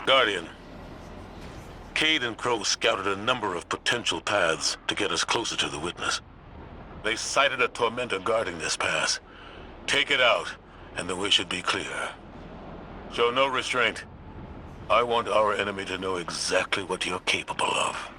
Guardian, Cade and Crow scouted a number of potential paths to get us closer to the witness. They sighted a tormentor guarding this pass. Take it out, and the way should be clear. Show no restraint. I want our enemy to know exactly what you're capable of.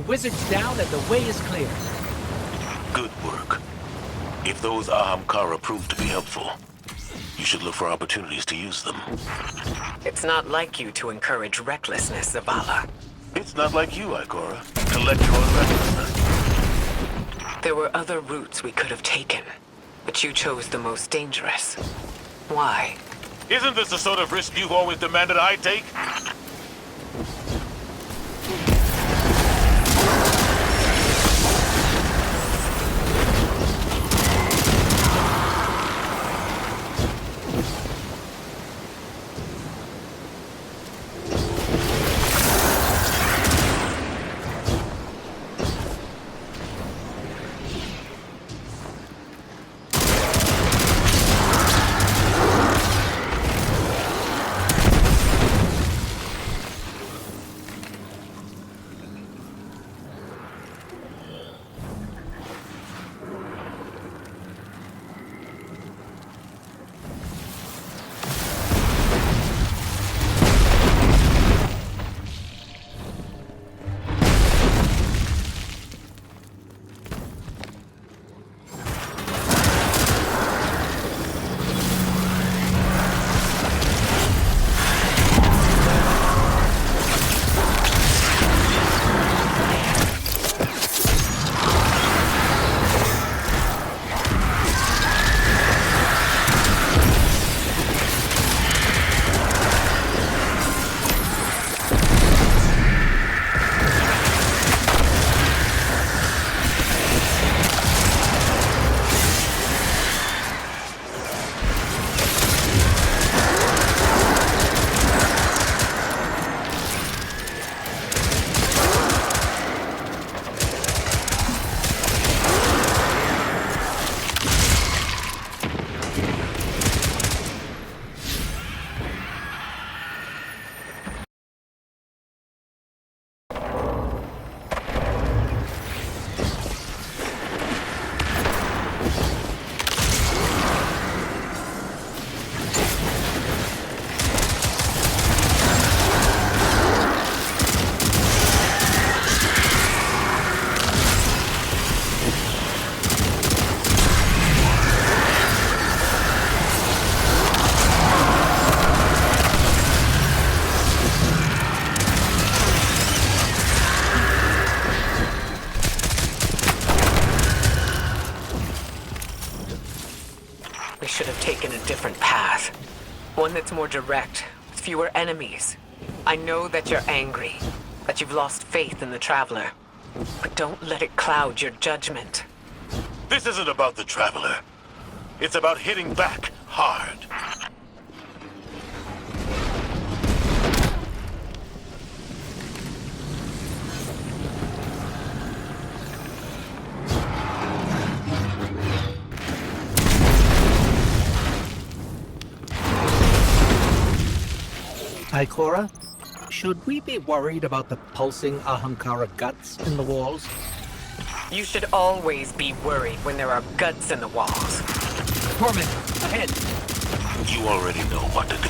Wizard's down and the way is clear. Good work. If those Ahamkara prove to be helpful, you should look for opportunities to use them. It's not like you to encourage recklessness, Zavala. It's not like you, Ikora, to let your recklessness. There were other routes we could have taken, but you chose the most dangerous. Why? Isn't this the sort of risk you've always demanded I take? We should have taken a different path. One that's more direct, with fewer enemies, I know that you're angry, that you've lost faith in the Traveler. But don't let it cloud your judgment. This isn't about the Traveler. It's about hitting back hard. Ikora, should we be worried about the pulsing Ahamkara guts in the walls? You should always be worried when there are guts in the walls. Torment, ahead! You already know what to do.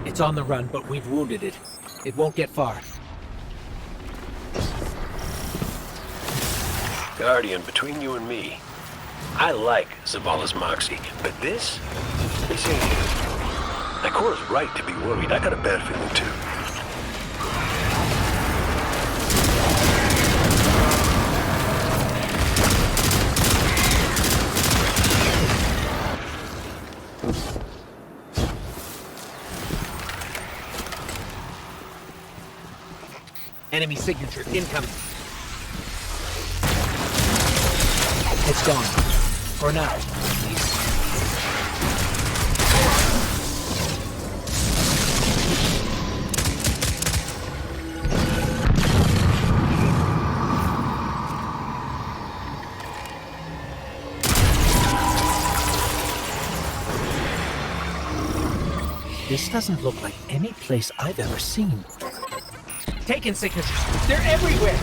It's on the run, but we've wounded it. It won't get far. Guardian, between you and me, I like Zavala's moxie, but this ain't it. Ikora's right to be worried. I got a bad feeling too. Enemy signature incoming. It's gone. For now, at least. This doesn't look like any place I've ever seen. Taken signatures. They're everywhere.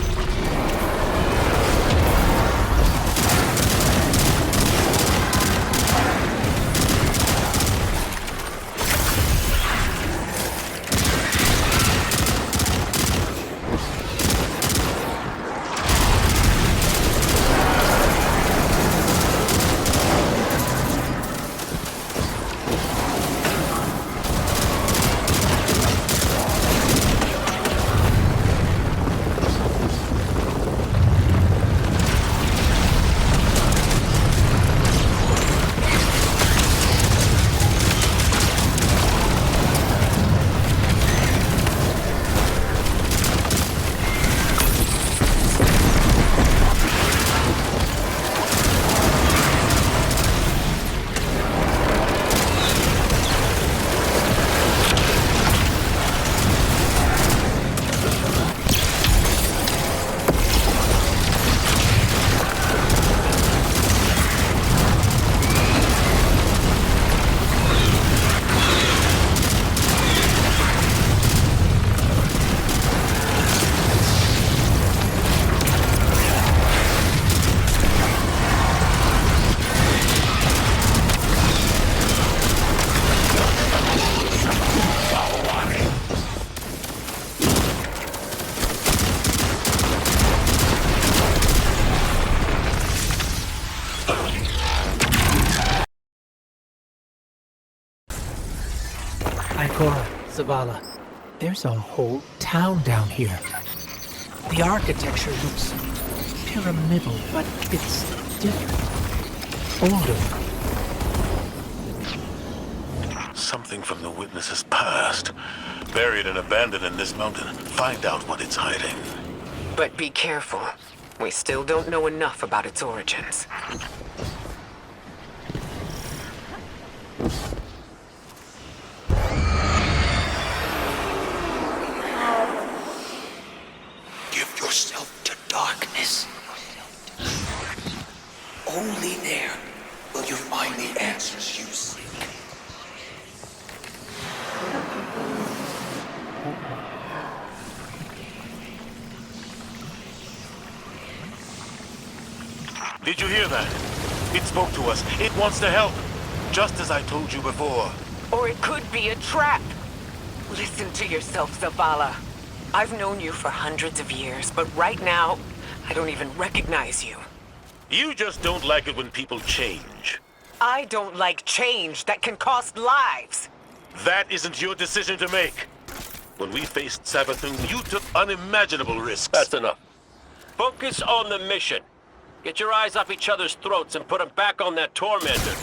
Ikora, Zavala, there's a whole town down here. The architecture looks pyramidal, but it's different. Older. Something from the Witness's past. Buried and abandoned in this mountain. Find out what it's hiding. But be careful. We still don't know enough about its origins. Give yourself to darkness. Only there will you find the answers you seek. Did you hear that? It spoke to us. It wants to help. Just as I told you before. Or it could be a trap. Listen to yourself, Zavala. I've known you for hundreds of years, but right now, I don't even recognize you. You just don't like it when people change. I don't like change that can cost lives. That isn't your decision to make. When we faced Savathun, you took unimaginable risks. That's enough. Focus on the mission. Get your eyes off each other's throats and put them back on that tormentor.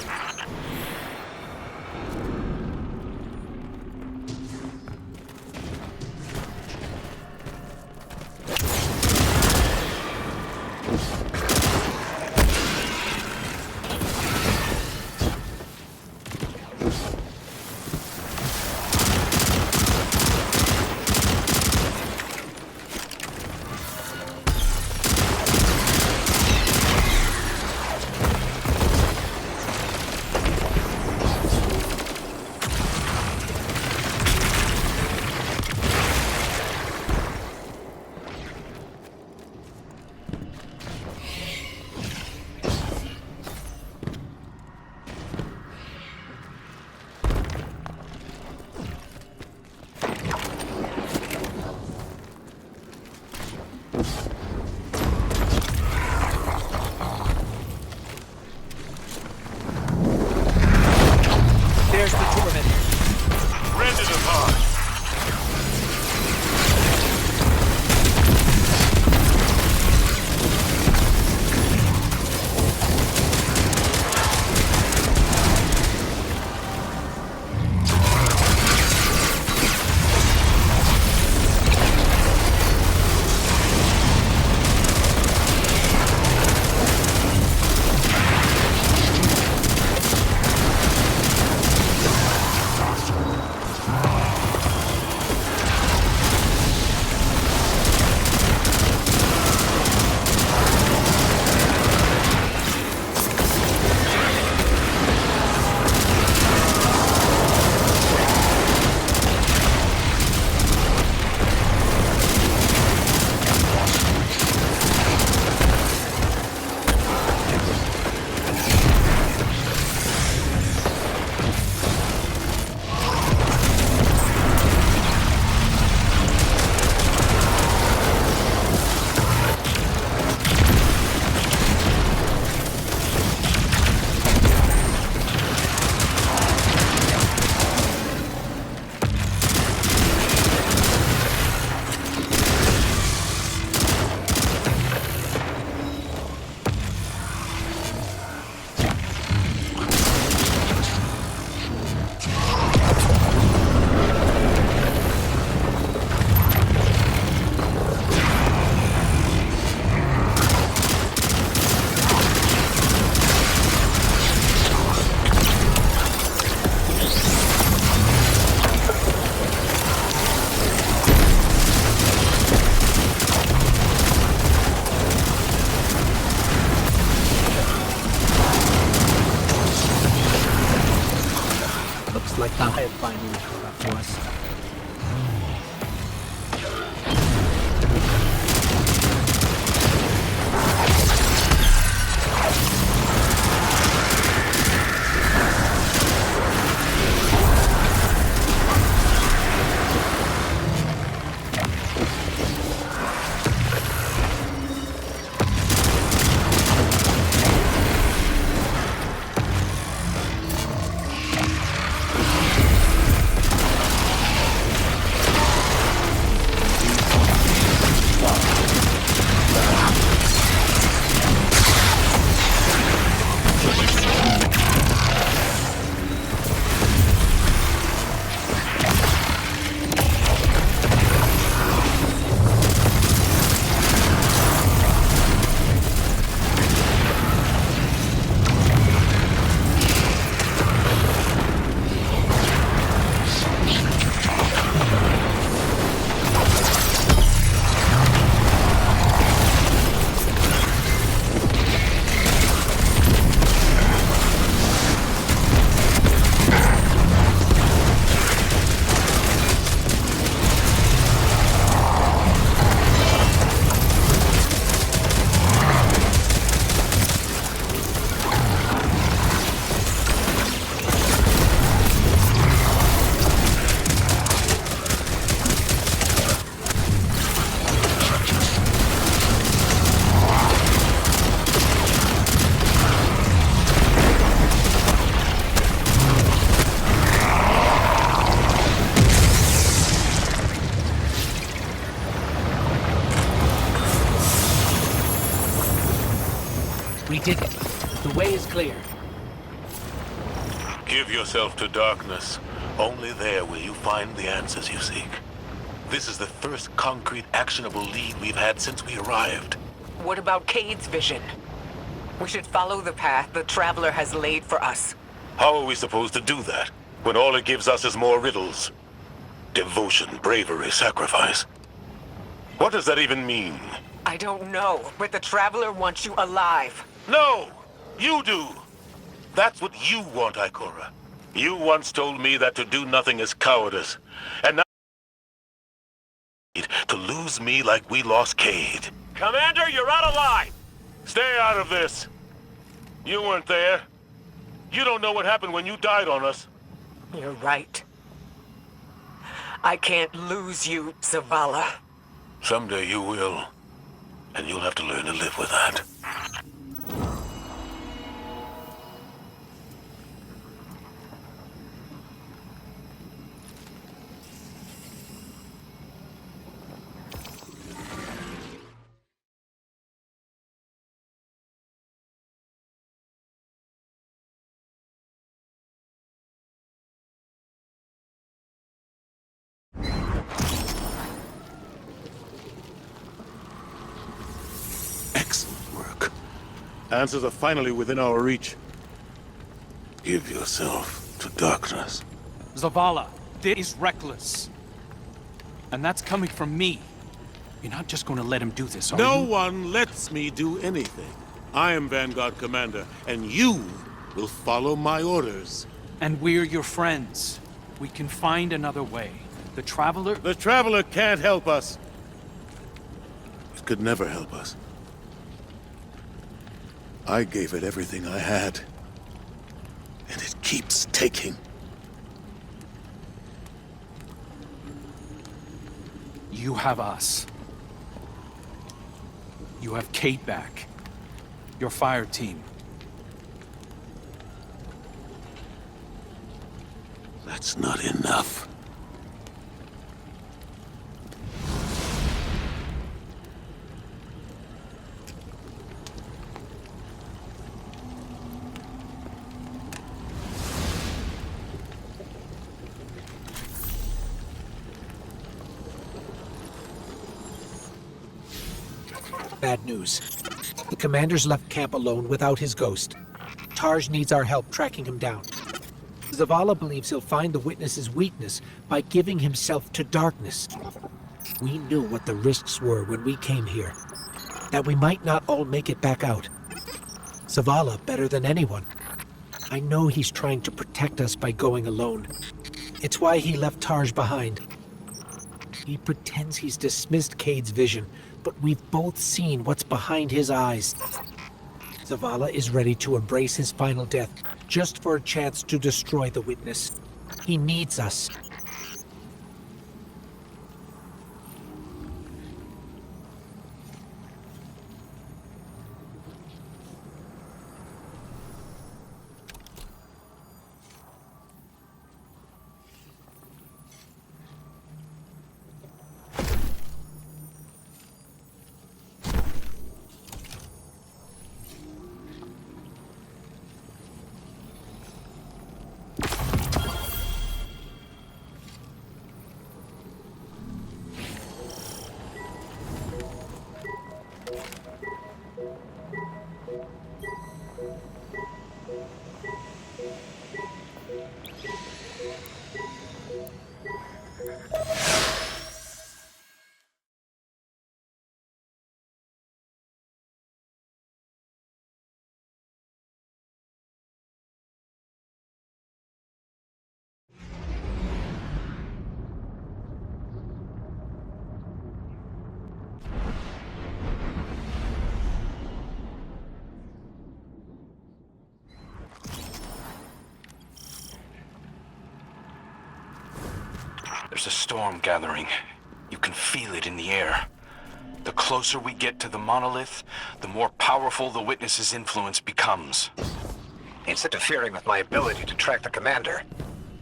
There's the torment. Rend it apart. Like the hive finally caught up to us. clear. Give yourself to darkness. Only there will you find the answers you seek. This is the first concrete, actionable lead we've had since we arrived. What about Cade's vision? We should follow the path the Traveler has laid for us. How are we supposed to do that, when all it gives us is more riddles? Devotion, bravery, sacrifice. What does that even mean? I don't know, but the Traveler wants you alive. No! You do! That's what you want, Ikora. You once told me that to do nothing is cowardice. And now to lose me like we lost Cade. Commander, you're out of line! Stay out of this. You weren't there. You don't know what happened when you died on us. You're right. I can't lose you, Zavala. Someday you will. And you'll have to learn to live with that. Excellent work. Answers are finally within our reach. Give yourself to darkness. Zavala, this is reckless. And that's coming from me. You're not just going to let him do this, are No you? one lets me do anything. I am Vanguard Commander, and you will follow my orders. And we're your friends. We can find another way. The Traveler... The Traveler can't help us. It could never help us. I gave it everything I had. And it keeps taking. You have us. You have Kate back. Your fire team. That's not enough. Bad news. The commander's left camp alone without his ghost. Tarj needs our help tracking him down. Zavala believes he'll find the witness's weakness by giving himself to darkness. We knew what the risks were when we came here. That we might not all make it back out. Zavala better than anyone. I know he's trying to protect us by going alone. It's why he left Tarj behind. He pretends he's dismissed Cade's vision, but we've both seen what's behind his eyes. Zavala is ready to embrace his final death, just for a chance to destroy the witness. He needs us. There's a storm gathering. You can feel it in the air. The closer we get to the monolith, the more powerful the witness's influence becomes. It's interfering with my ability to track the commander.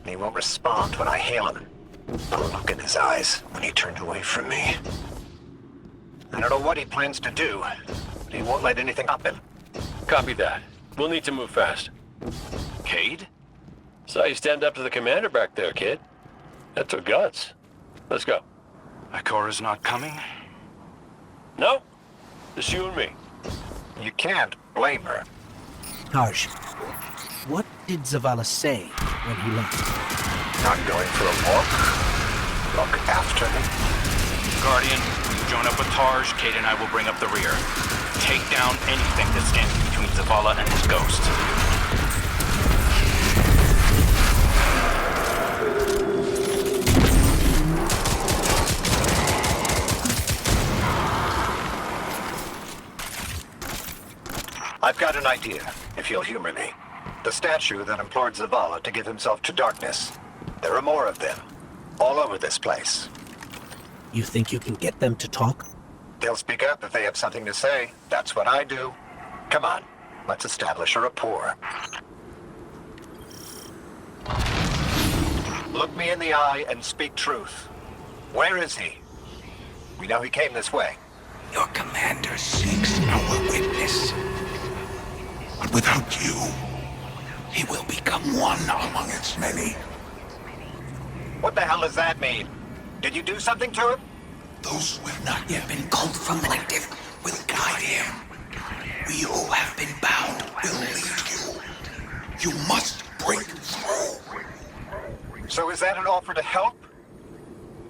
He won't respond when I hail him. The look in his eyes when he turned away from me. I don't know what he plans to do, but he won't let anything stop him. Copy that. We'll need to move fast. Cade? Saw you stand up to the commander back there, kid. That took guts. Let's go. Ikora's not coming? No, just you and me. You can't blame her. Tarj, what did Zavala say when he left? Not going for a walk? Look after me? Guardian, you join up with Tarj, Cade and I will bring up the rear. Take down anything that stands between Zavala and his ghost. I've got an idea, if you'll humor me. The statue that implored Zavala to give himself to darkness. There are more of them, all over this place. You think you can get them to talk? They'll speak up if they have something to say. That's what I do. Come on, let's establish a rapport. Look me in the eye and speak truth. Where is he? We know he came this way. Your commander seeks our witness. But without you, he will become one among its many. What the hell does that mean? Did you do something to him? Those who have not yet been called from the collective will guide him. We who have been bound will lead you. You must break through. So is that an offer to help?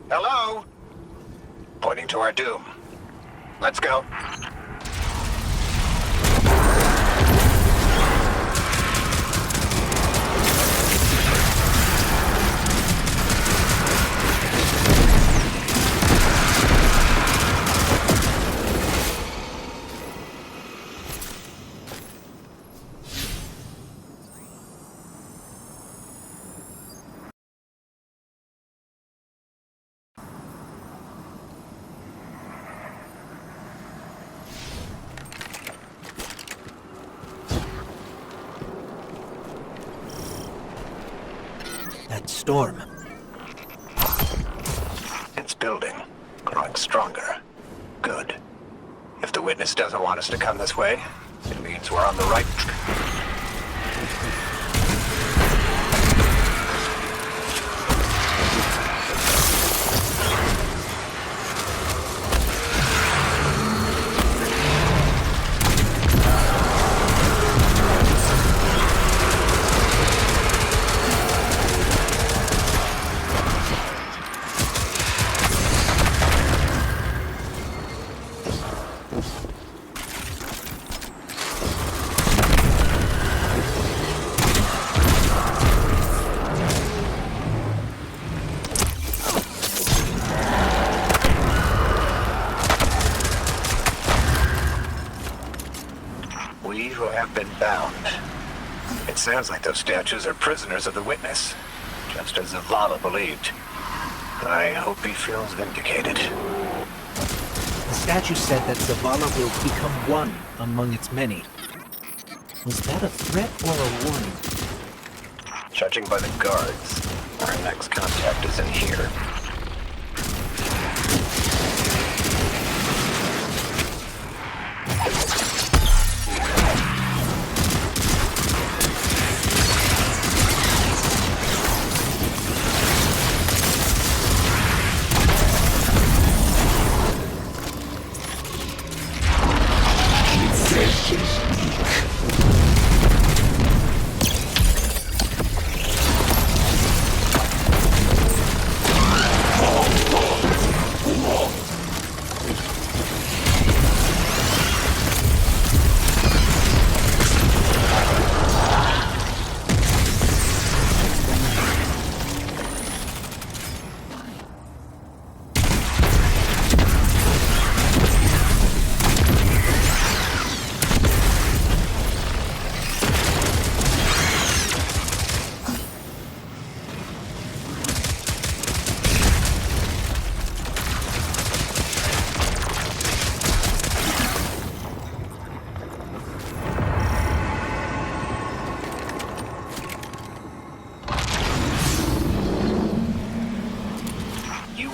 Hello? Pointing to our doom. Let's go. That storm. It's building, growing stronger. Good. If the witness doesn't want us to come this way, it means we're on the right We who have been bound. It sounds like those statues are prisoners of the witness, just as Zavala believed. I hope he feels vindicated. The statue said that Zavala will become one among its many. Was that a threat or a warning? Judging by the guards, our next contact is in here.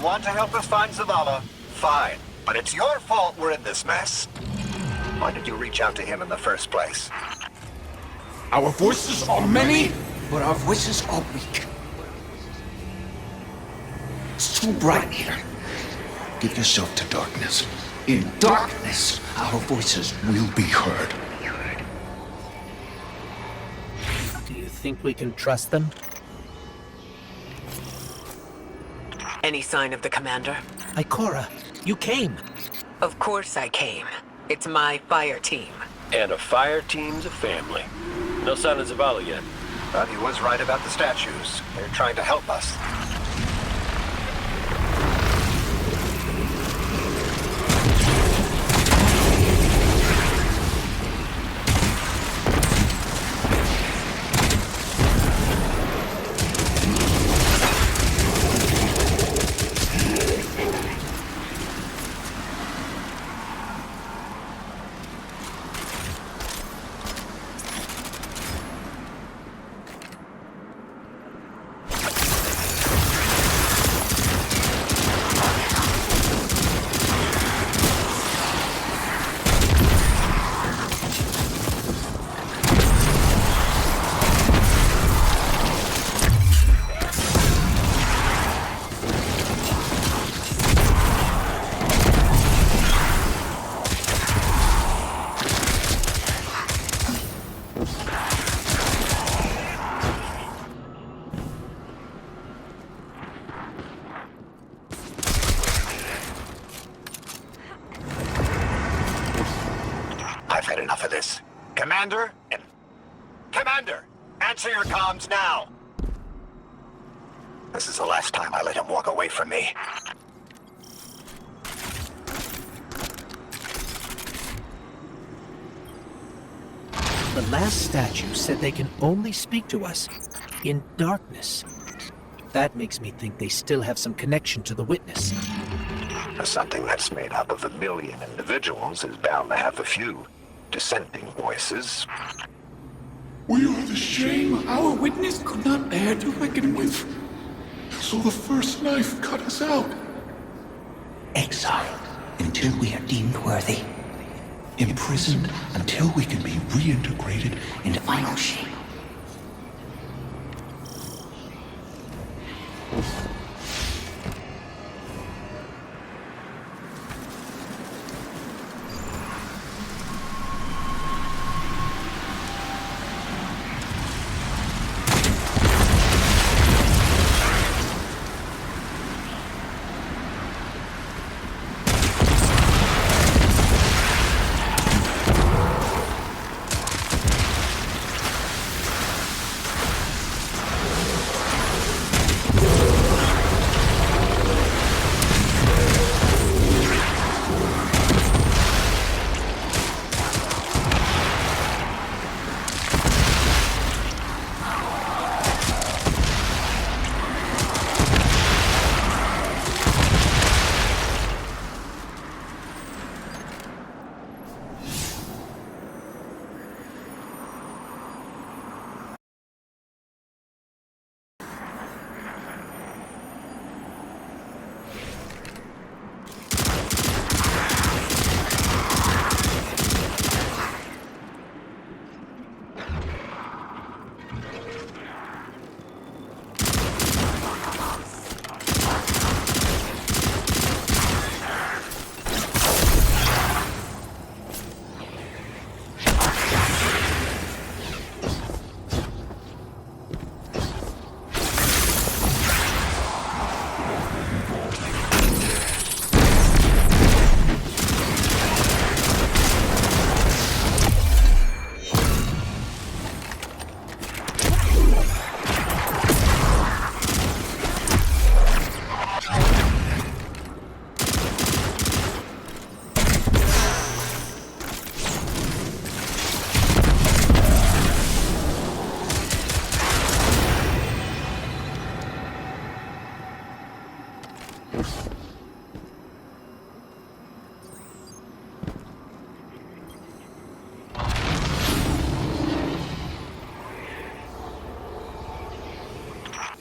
Want to help us find Zavala? Fine. But it's your fault we're in this mess. Why did you reach out to him in the first place? Our voices are many, but our voices are weak. It's too bright here. Give yourself to darkness. In darkness, our voices will be heard. Do you think we can trust them? Any sign of the commander? Ikora, you came. Of course I came. It's my fire team. And a fire team's a family. No sign of Zavala yet. But he was right about the statues. They're trying to help us. I've had enough of this. Commander? Commander! Answer your comms now! This is the last time I let him walk away from me. The last statue said they can only speak to us in darkness. That makes me think they still have some connection to the witness. Something that's made up of 1 million individuals is bound to have a few dissenting voices. We are the shame our witness could not bear to reckon with. So the first knife cut us out. Exiled until we are deemed worthy. Imprisoned until we can be reintegrated into final shape.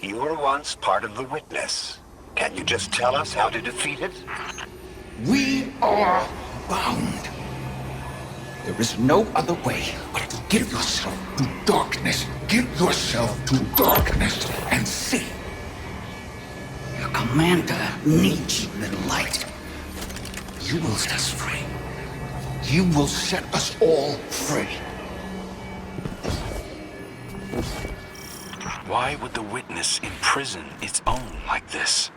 You were once part of the Witness. Can you just tell us how to defeat it? We are bound. There is no other way but to give yourself to darkness. Give yourself to darkness and see. Your commander needs you, little light. You will set us free. You will set us all free. Why would the Witness imprison its own like this?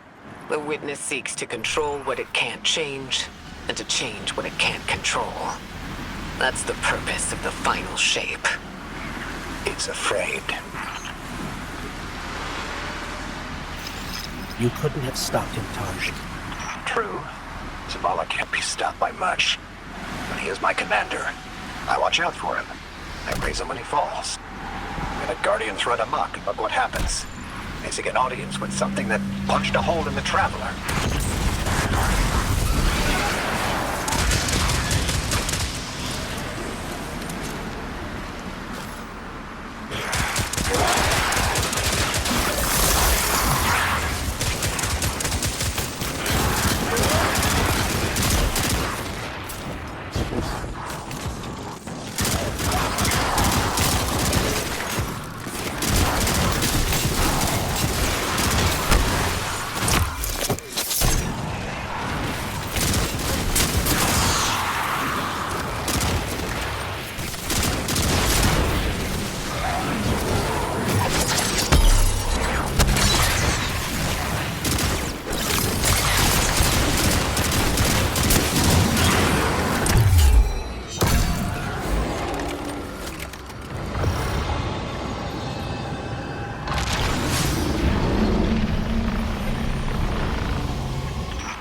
The Witness seeks to control what it can't change, and to change what it can't control. That's the purpose of the final shape. It's afraid. You couldn't have stopped him, Taj. True. Zavala can't be stopped by much. But he is my commander. I watch out for him. I raise him when he falls. When the Guardians run amok, look what happens. They seek an audience with something that punched a hole in the Traveler.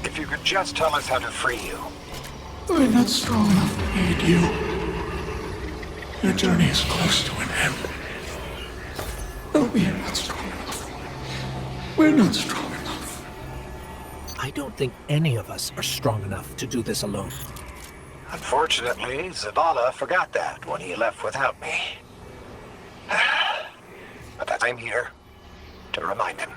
If you could just tell us how to free you. We're not strong enough to aid you. Your journey is close to an end. But we are not strong enough. We're not strong enough. I don't think any of us are strong enough to do this alone. Unfortunately, Zavala forgot that when he left without me. But I'm here to remind him.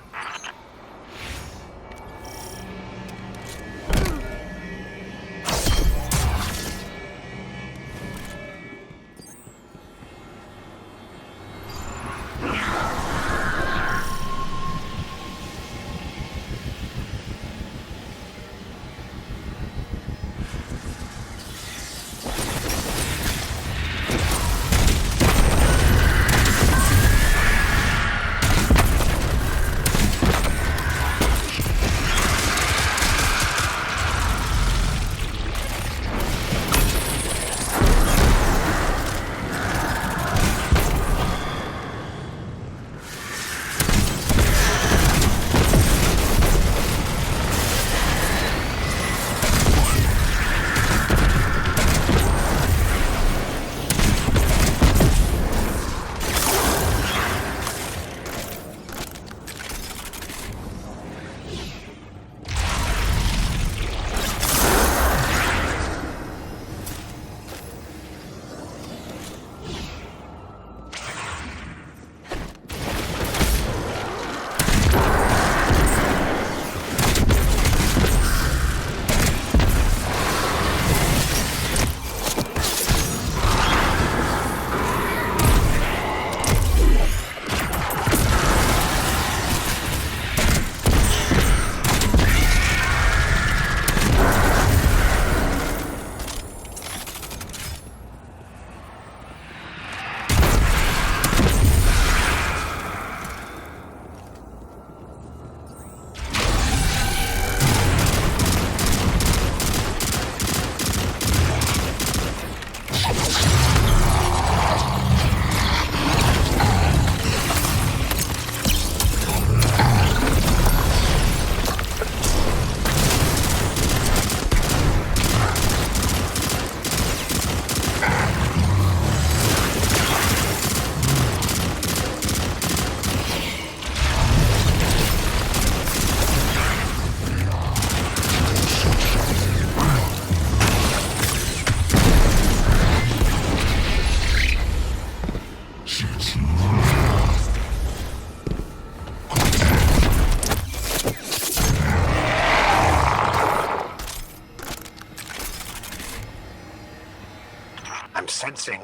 sensing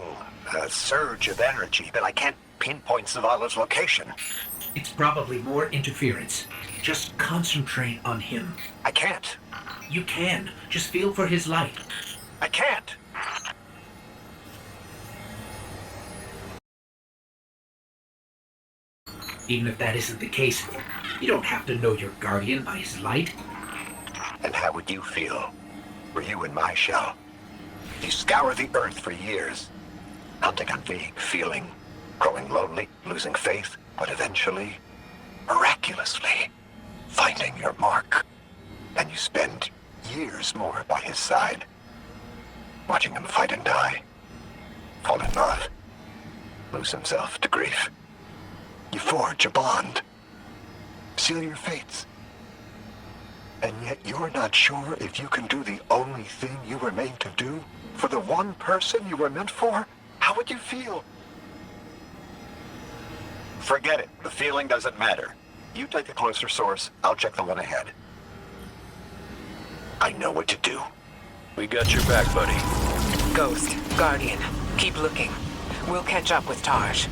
a surge of energy, but I can't pinpoint Zavala's location. It's probably more interference. Just concentrate on him. I can't. You can. Just feel for his light. I can't. Even if that isn't the case, you don't have to know your guardian by his light. And how would you feel? Were you in my shell? You scour the earth for years, hunting a vague feeling, growing lonely, losing faith, but eventually, miraculously, finding your mark. And you spend years more by his side, watching him fight and die, fall in love, lose himself to grief. You forge a bond, seal your fates. And yet you're not sure if you can do the only thing you were made to do for the one person you were meant for? How would you feel? Forget it. The feeling doesn't matter. You take the closer source, I'll check the one ahead. I know what to do. We got your back, buddy. Ghost, Guardian, keep looking. We'll catch up with Taj.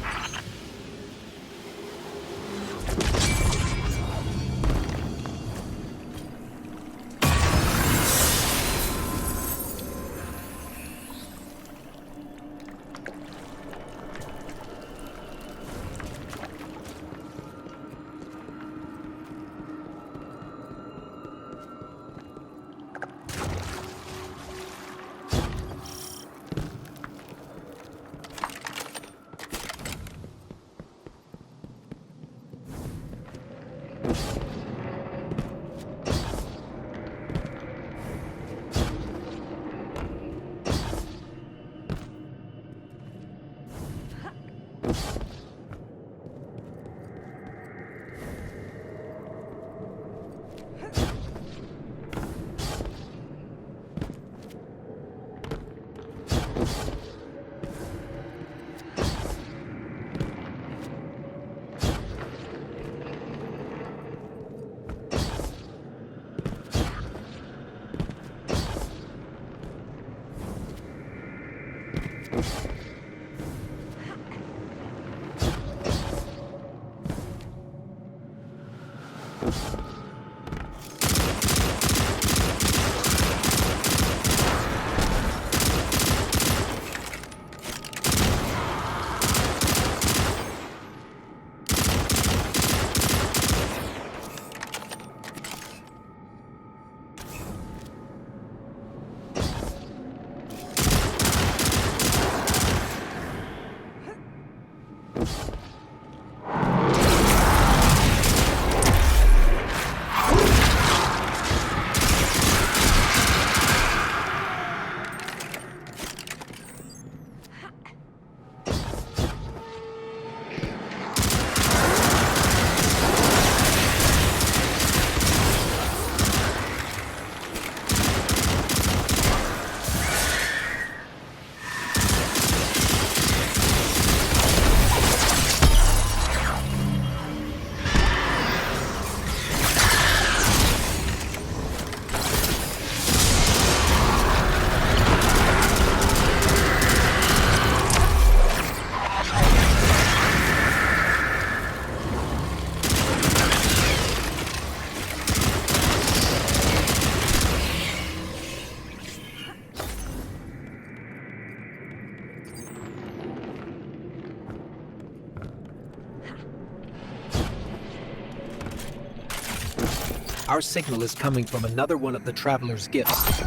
Our signal is coming from another one of the Traveler's gifts.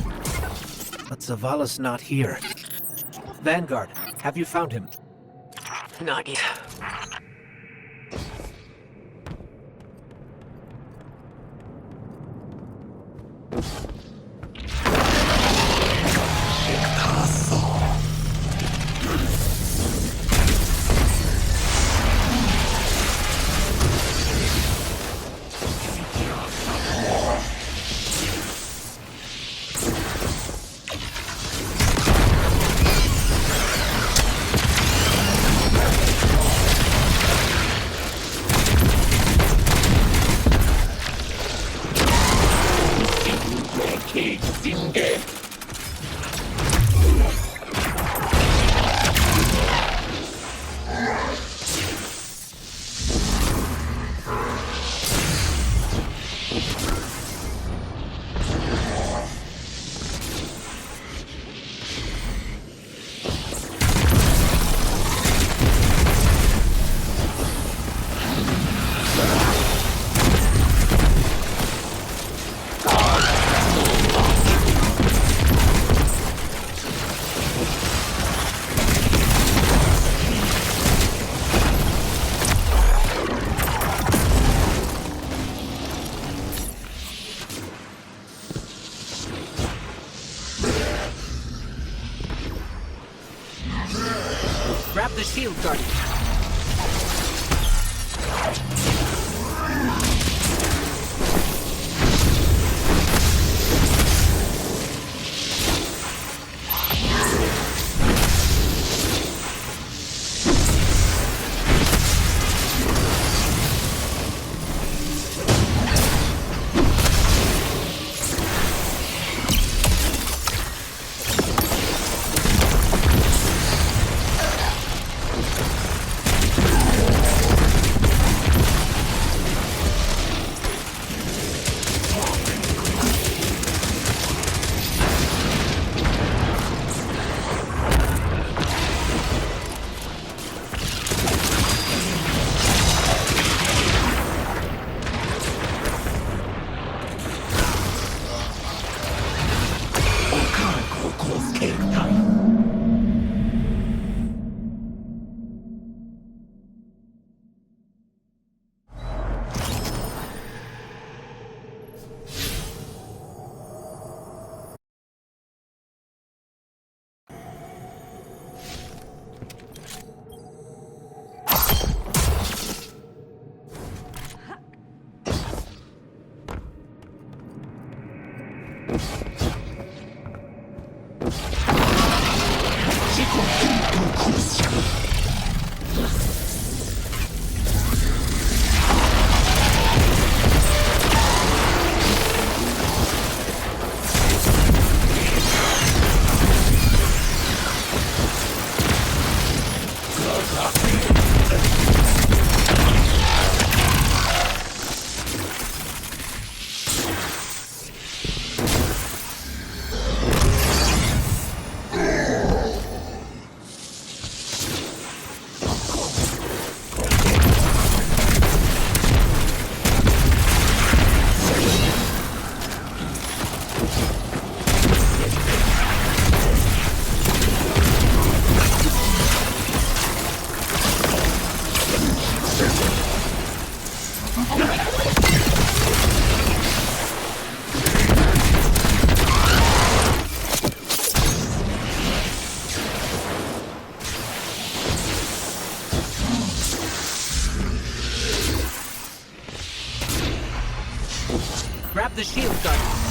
But Zavala's not here. Vanguard, have you found him? Not yet. Grab the shield, Guardian. Grab the shield, Guardian.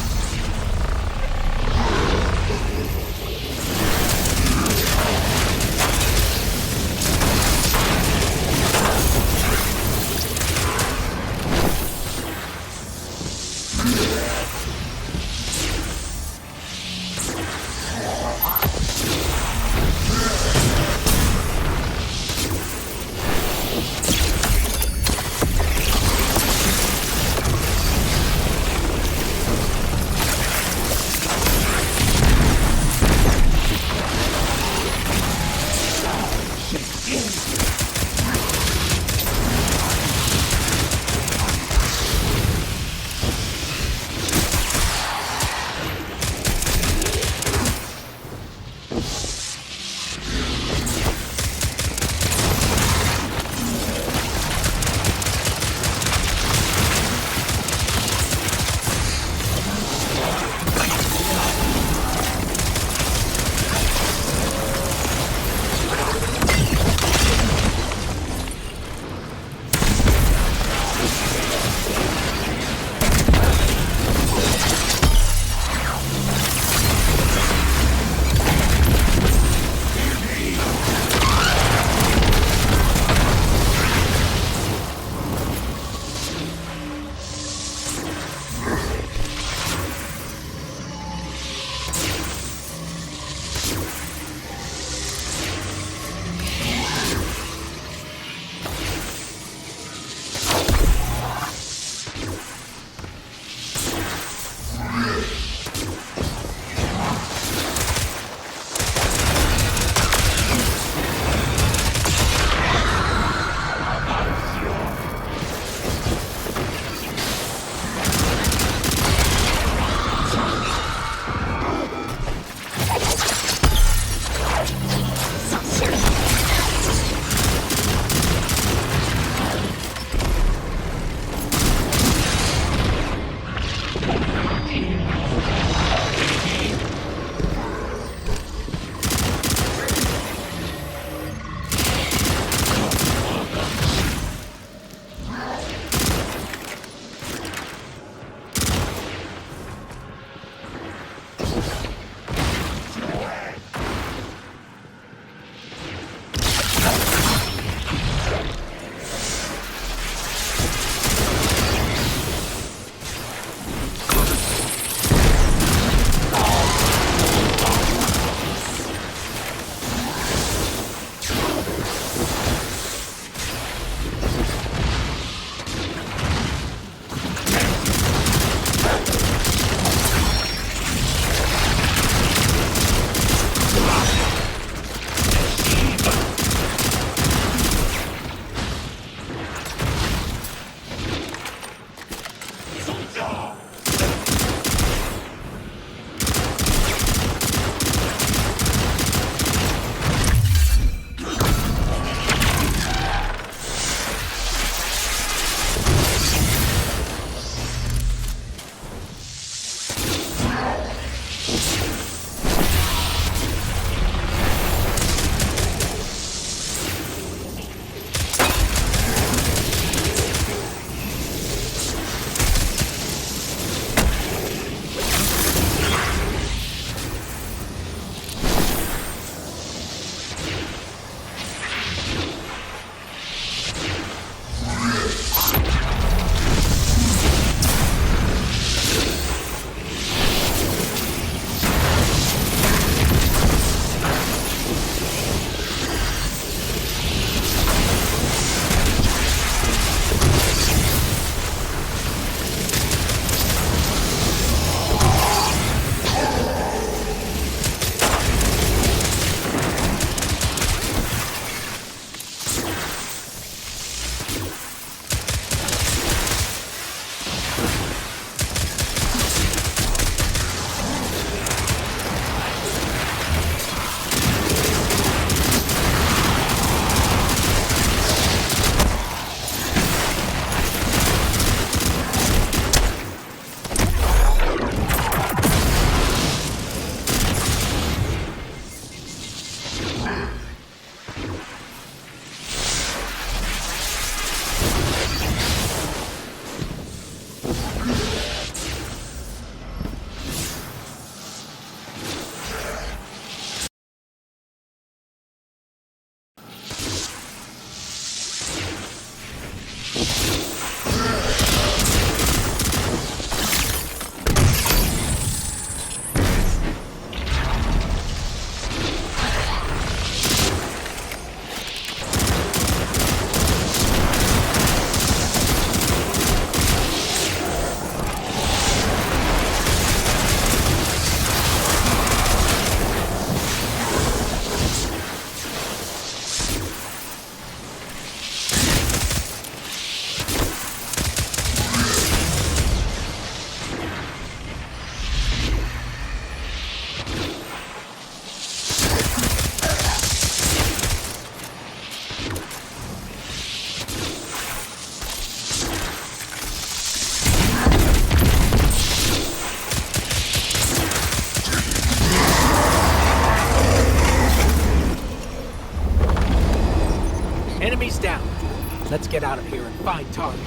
get out of here and find Tarj.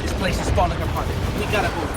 This place is falling apart. We gotta move.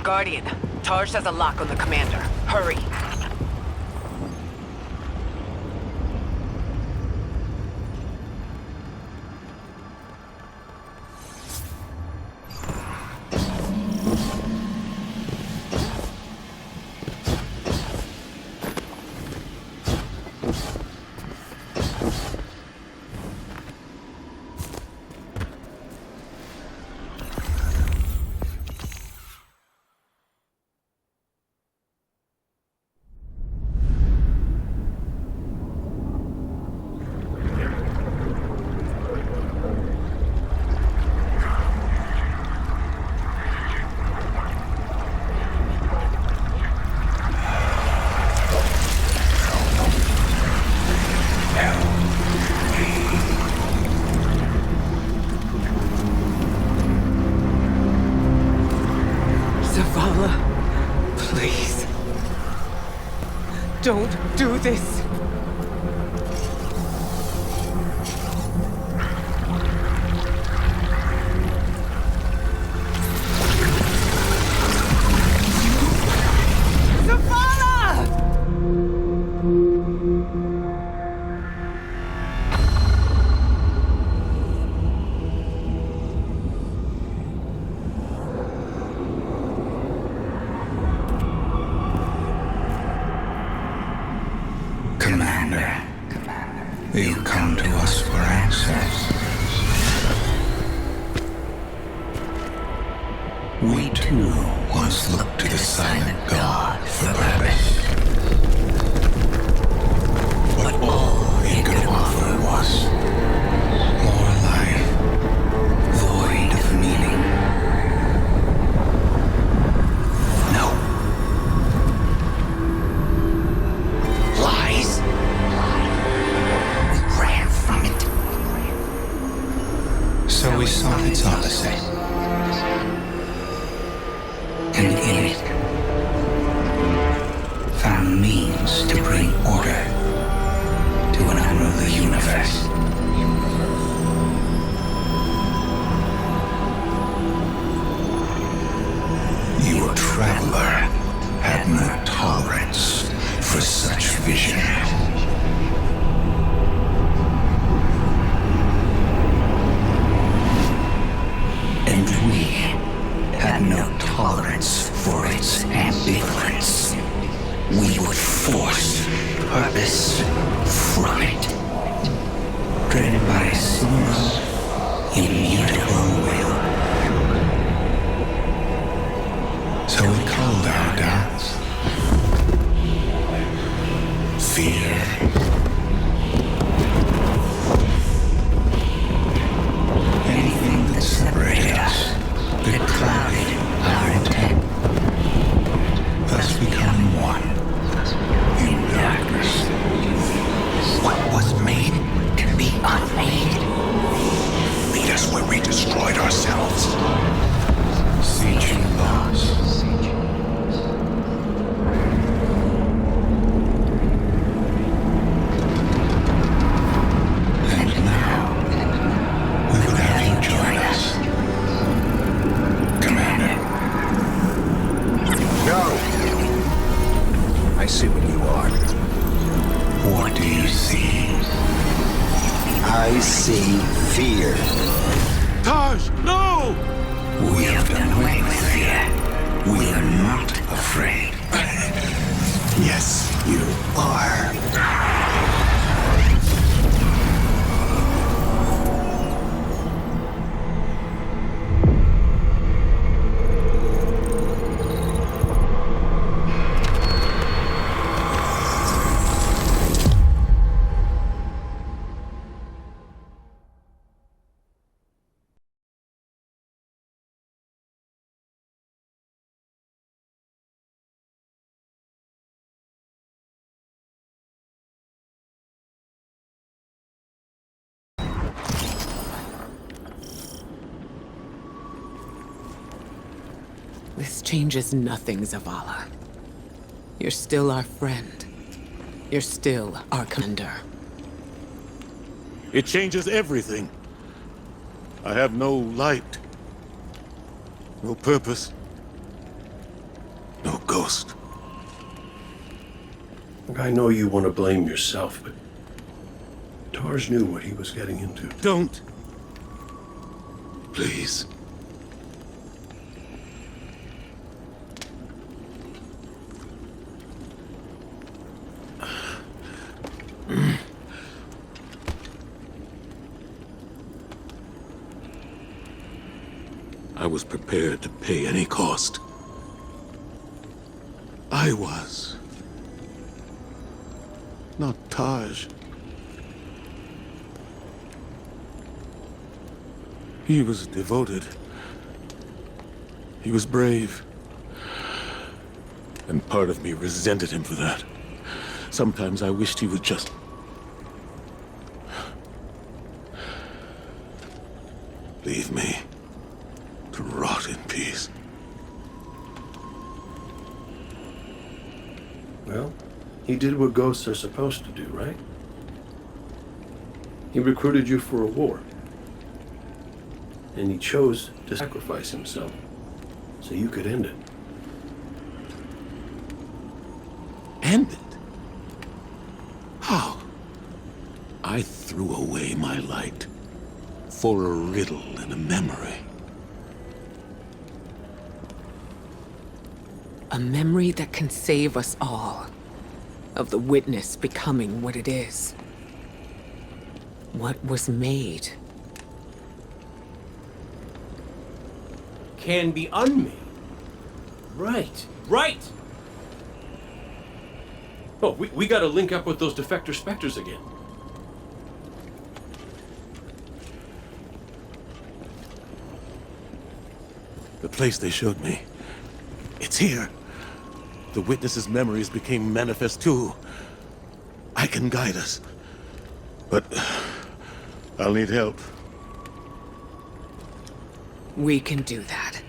Guardian, Tarj has a lock on the commander. Hurry. Zavala, please. Don't do this. Commander, you come to us for answers. We too once looked to the silent god for purpose. But all he could offer was more life, void of meaning. No. Lies. We ran from it. So we sought its opposite. And in it, found means to bring order to an unruly universe. Your traveler had no tolerance for such vision. And we had no tolerance for its ambivalence. We would force purpose from it, driven by a single, immutable will. So we called our doubts fear. Anything that separated us, that clouded our intent, thus becoming one in darkness. What This changes nothing, Zavala. You're still our friend. You're still our commander. It changes everything. I have no light. No purpose. No ghost. I know you want to blame yourself, but Tarj knew what he was getting into. Don't. Please. I was prepared to pay any cost. I was. Not Tarj. He was devoted. He was brave. And part of me resented him for that. Sometimes I wished he would just... leave me to rot in peace. Well, he did what ghosts are supposed to do, right? He recruited you for a war. And he chose to sacrifice himself so you could end it. End it? How? I threw away my light for a riddle and a memory. A memory that can save us all. Of the witness becoming what it is. What was made. Can be unmade. Right. Right! Oh, we gotta link up with those defector specters again. The place they showed me. It's here. The witness's memories became manifest too. I can guide us. But I'll need help. We can do that.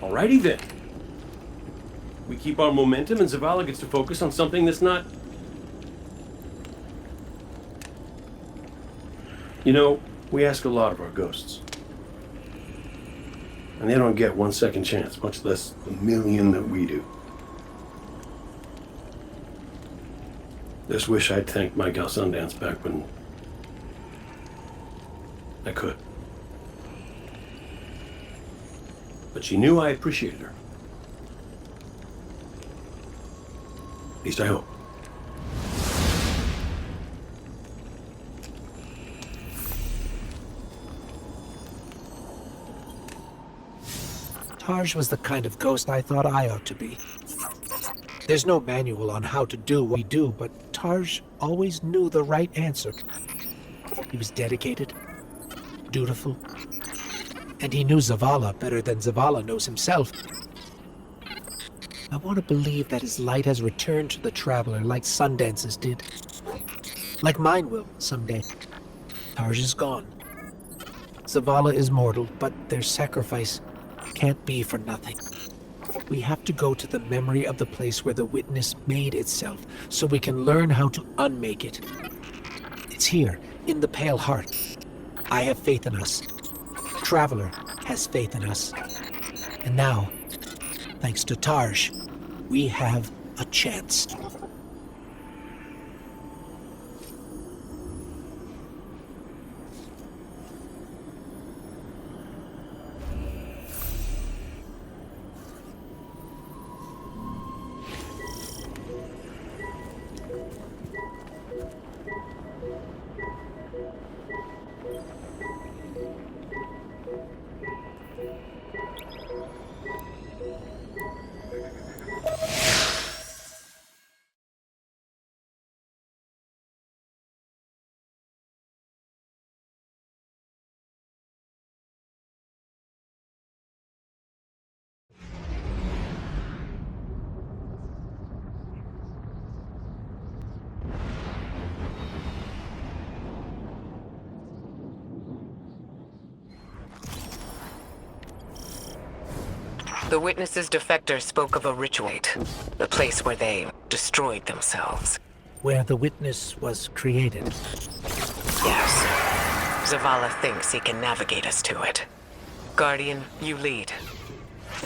Alrighty then. We keep our momentum and Zavala gets to focus on something that's not... You know, we ask a lot of our ghosts. And they don't get 1 second chance, much less the million that we do. Just wish I'd thanked my gal Sundance back when I could. But she knew I appreciated her. At least I hope. Tarj was the kind of ghost I thought I ought to be. There's no manual on how to do what we do, but Tarj always knew the right answer. He was dedicated, dutiful, and he knew Zavala better than Zavala knows himself. I want to believe that his light has returned to the Traveler like Sundance's did. Like mine will someday. Tarj is gone. Zavala is mortal, but their sacrifice can't be for nothing. We have to go to the memory of the place where the witness made itself, so we can learn how to unmake it. It's here, in the Pale Heart. I have faith in us. Traveler has faith in us. And now, thanks to Tarj, we have a chance. The Witness's defector spoke of a rituate, the place where they destroyed themselves. Where the Witness was created. Yes. Zavala thinks he can navigate us to it. Guardian, you lead.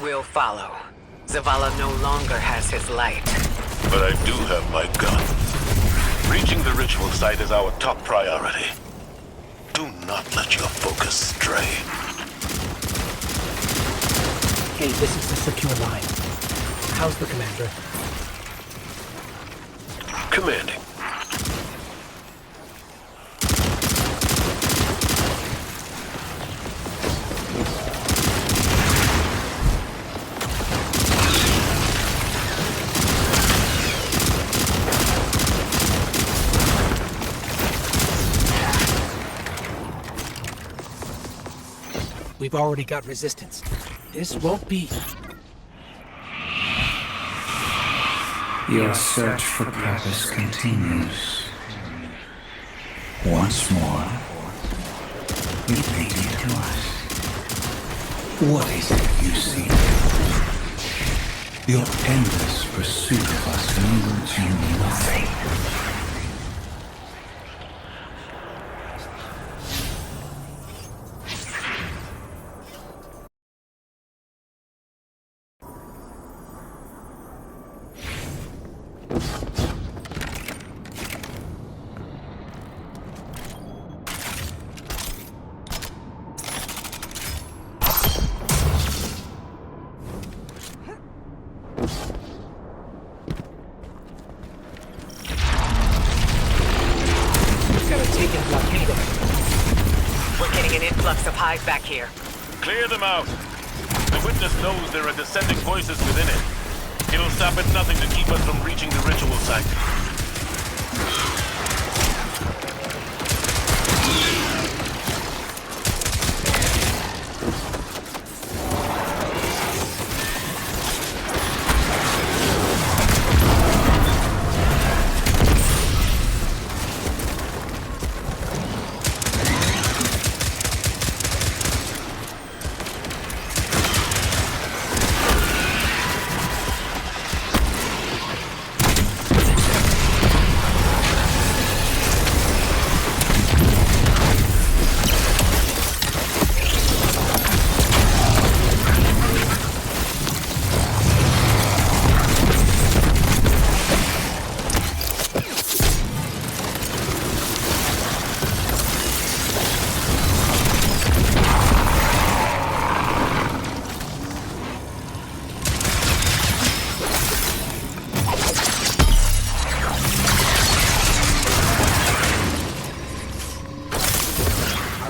We'll follow. Zavala no longer has his light. But I do have my gun. Reaching the ritual site is our top priority. Do not let your focus stray. Hey, this is the secure line. How's the commander? Commanding. We've already got resistance. This won't be... Your search for purpose continues. Once more, you lead me to us. What is it you see? Your endless pursuit of us yields you nothing. We're getting an influx of hive back here. Clear them out. The Witness knows there are dissenting voices within it. It'll stop at nothing to keep us from reaching the ritual site.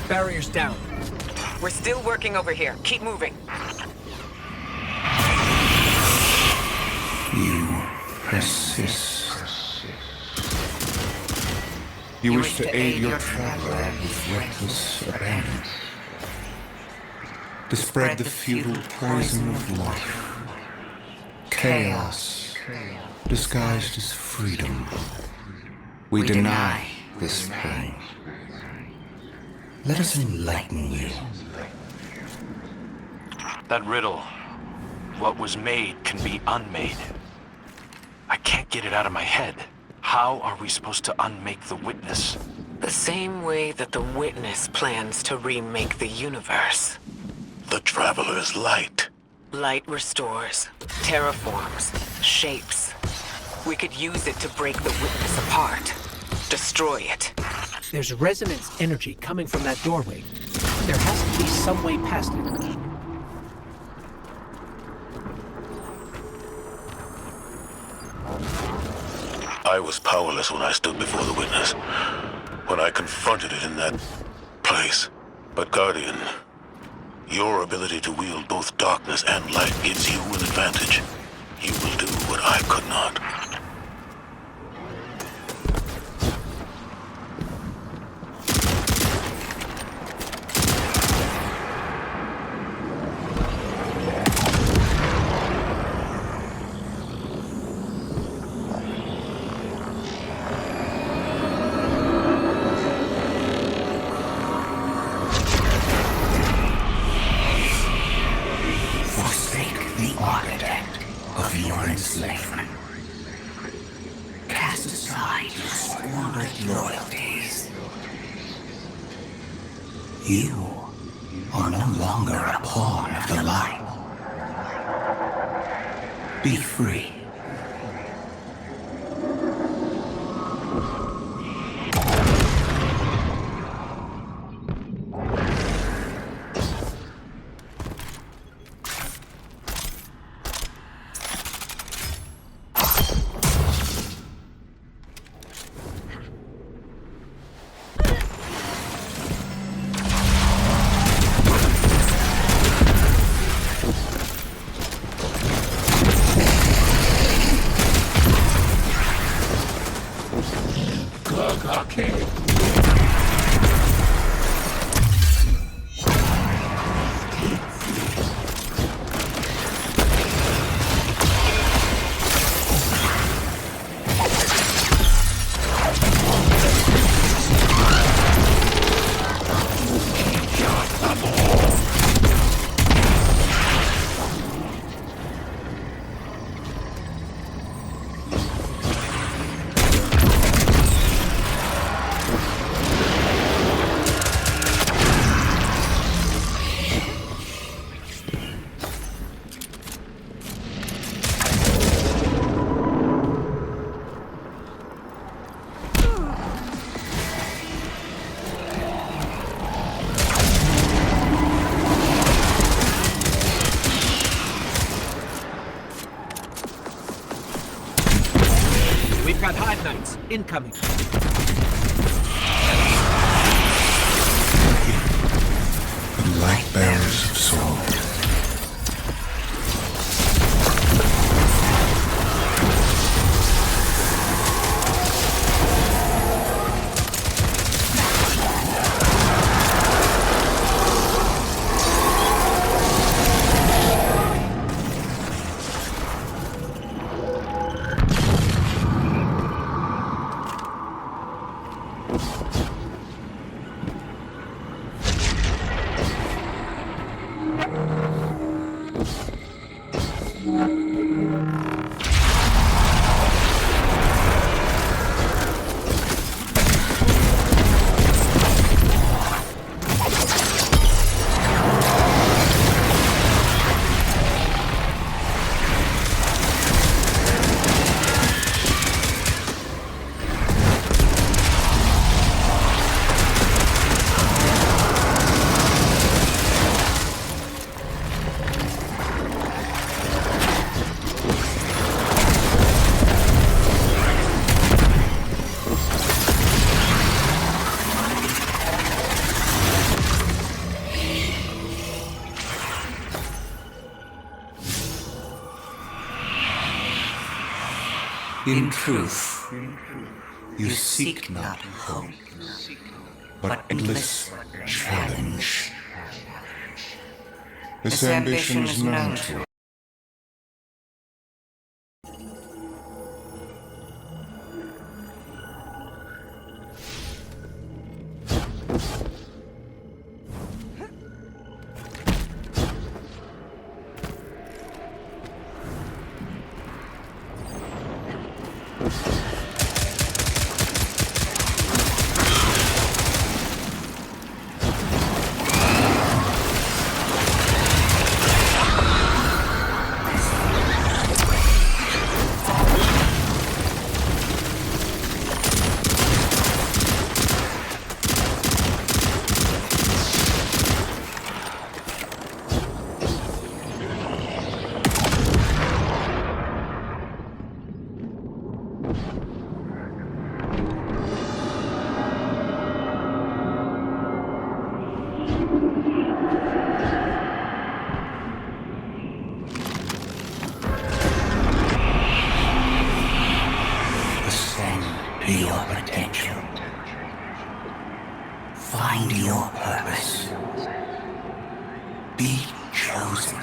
Barrier's down. We're still working over here. Keep moving. You persist. You wish to aid your traveler with reckless abandon. To spread the futile poison of life. Chaos, disguised as freedom. We deny this pain. Let us enlighten you. That riddle, what was made can be unmade. I can't get it out of my head. How are we supposed to unmake the Witness? The same way that the Witness plans to remake the universe. The Traveler's light. Light restores, terraforms, shapes. We could use it to break the Witness apart. Destroy it. There's resonance energy coming from that doorway. There has to be some way past it. I was powerless when I stood before the Witness. When I confronted it in that place. But Guardian, your ability to wield both darkness and light gives you an advantage. You will do what I could not. Forsake the denied your squandered loyalties. You are no longer a pawn of the light. Be free. We've got Hive Knights incoming. The light bearers of soul. In truth, you seek not hope, but endless challenge. This ambition is known to to your potential. Find your purpose. Be chosen.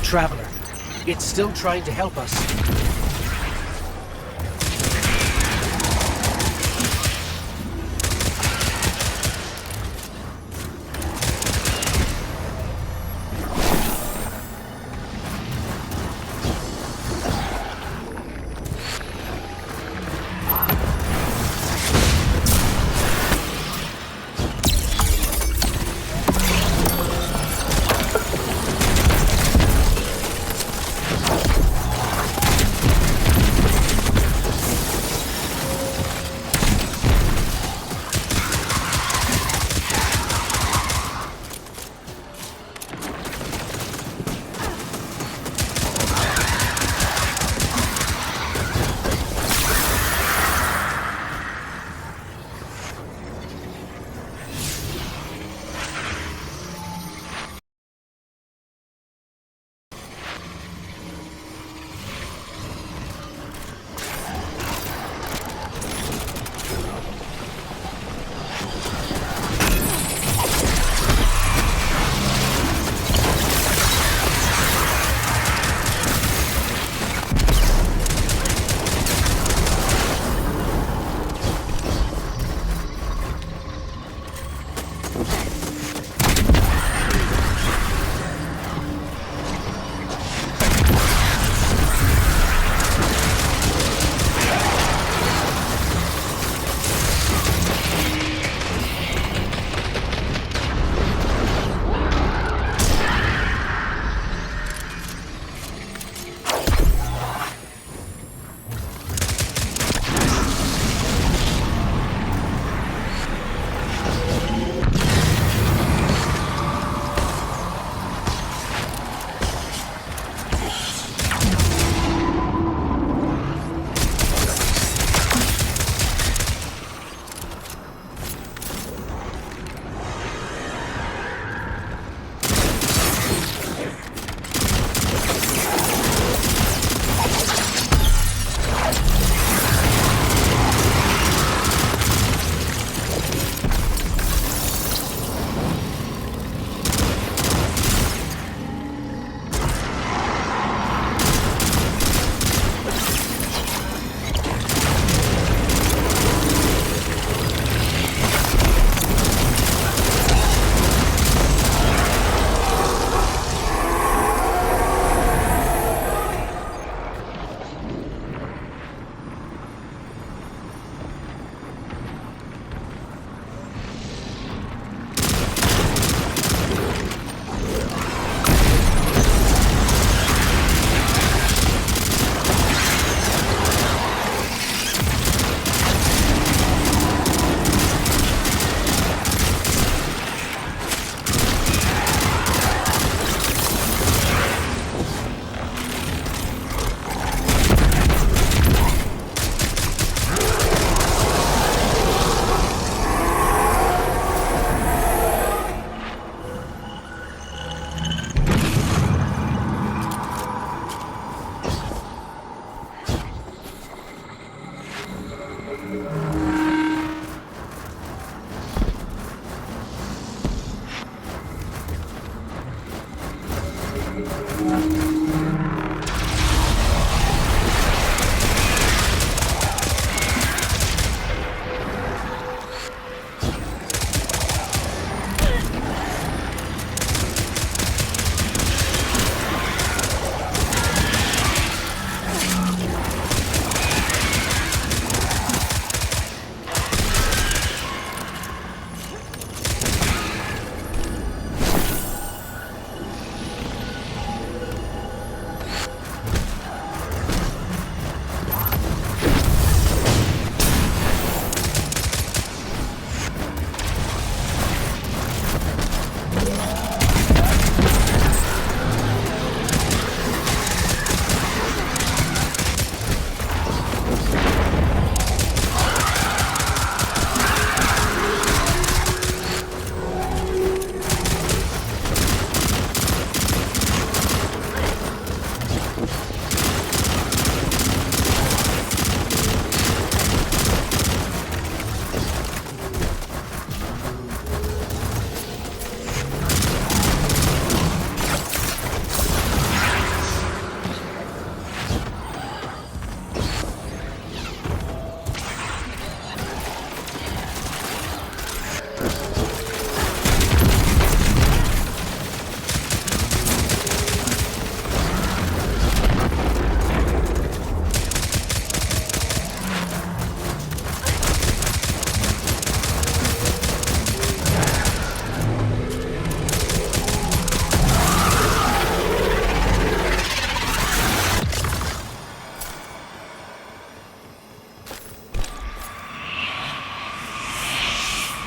Traveler. It's still trying to help us.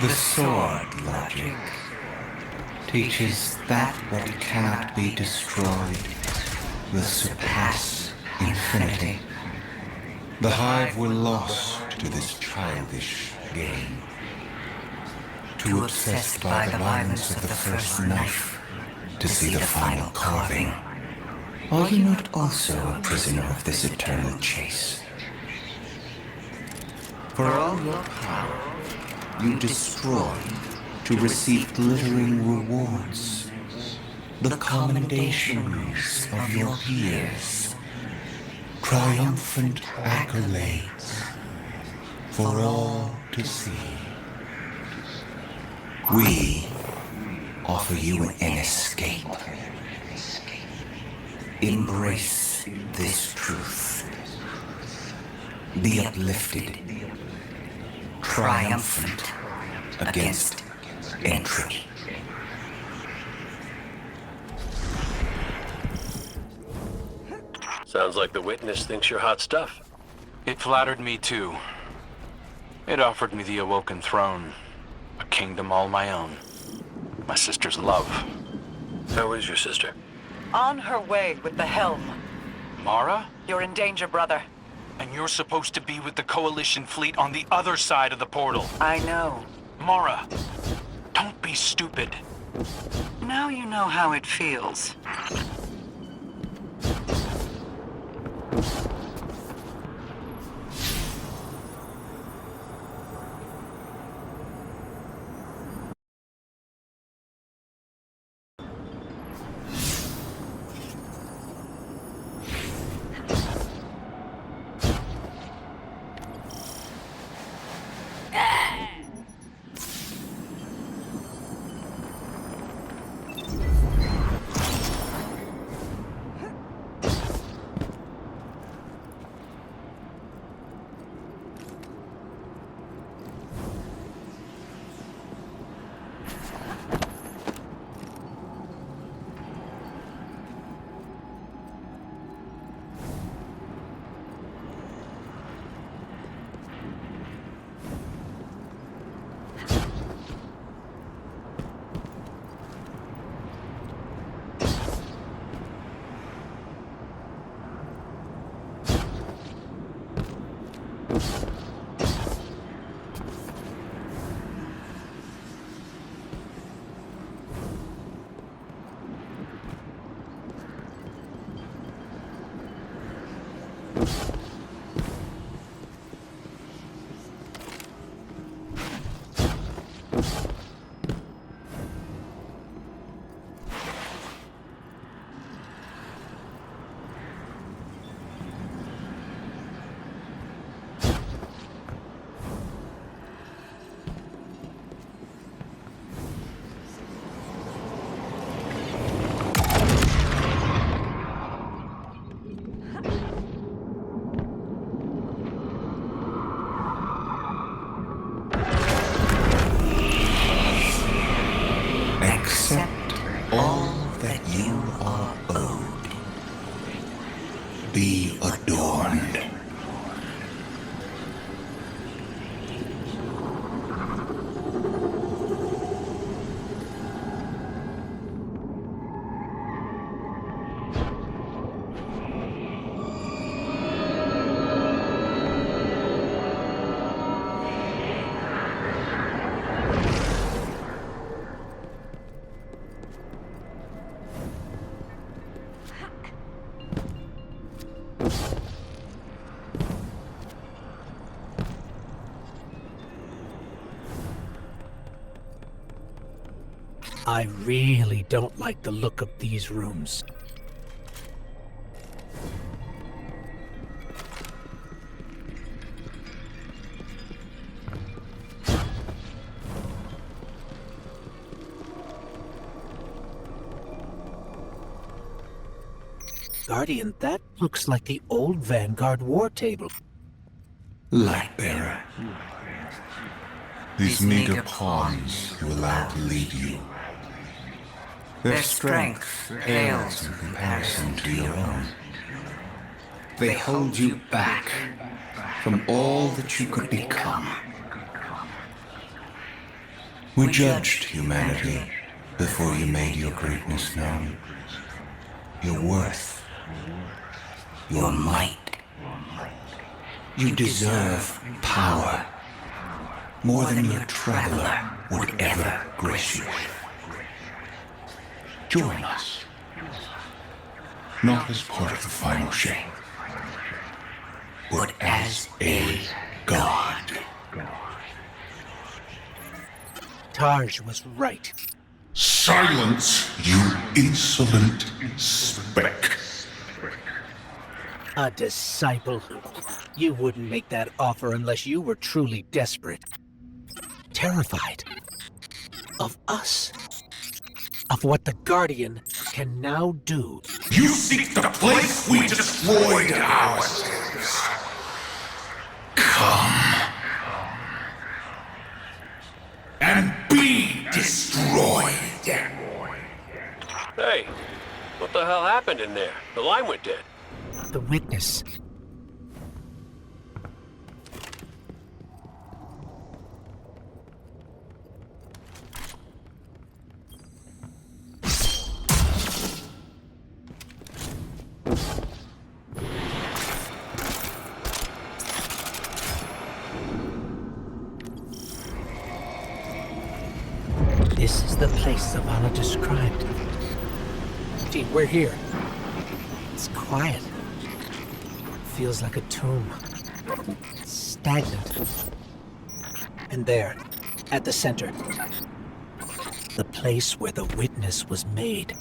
The sword logic teaches that what cannot be destroyed will surpass infinity. The Hive were lost to this childish game. Too obsessed by the violence of the first knife to see the final carving. Are you not also a prisoner of this eternal chase? For all your power, you destroy to receive glittering rewards, the commendations of your peers, triumphant accolades for all to see. We offer you an escape. Embrace this truth. Be uplifted, triumphant against entropy. Sounds like the witness thinks you're hot stuff. It flattered me too. It offered me the Awoken Throne, a kingdom all my own. My sister's love. How is your sister? On her way with the helm. Mara? You're in danger, brother. And you're supposed to be with the Coalition fleet on the other side of the portal. I know. Mara, don't be stupid. Now you know how it feels. Accept all that you are owed. Be adorned. I really don't like the look of these rooms. Guardian, that looks like the old Vanguard war table. Lightbearer. These meager pawns you allow to lead you. Their strength pales in comparison to your own. They hold you back from all that you could become. We judged humanity before you made your greatness known. Your worth. Your might. You deserve power. More than your traveler would ever grace you with. Join us. Not as part of the final shape, but as a god. Tarj was right. Silence, you insolent speck. A disciple. You wouldn't make that offer unless you were truly desperate. Terrified. Of us. Of what the Guardian can now do. You seek the place we destroyed ourselves. Come. And be destroyed. Hey, what the hell happened in there? The line went dead. The witness. This is the place Zavala described. Gee, we're here. It's quiet. Feels like a tomb. Stagnant. And there, at the center, the place where the witness was made.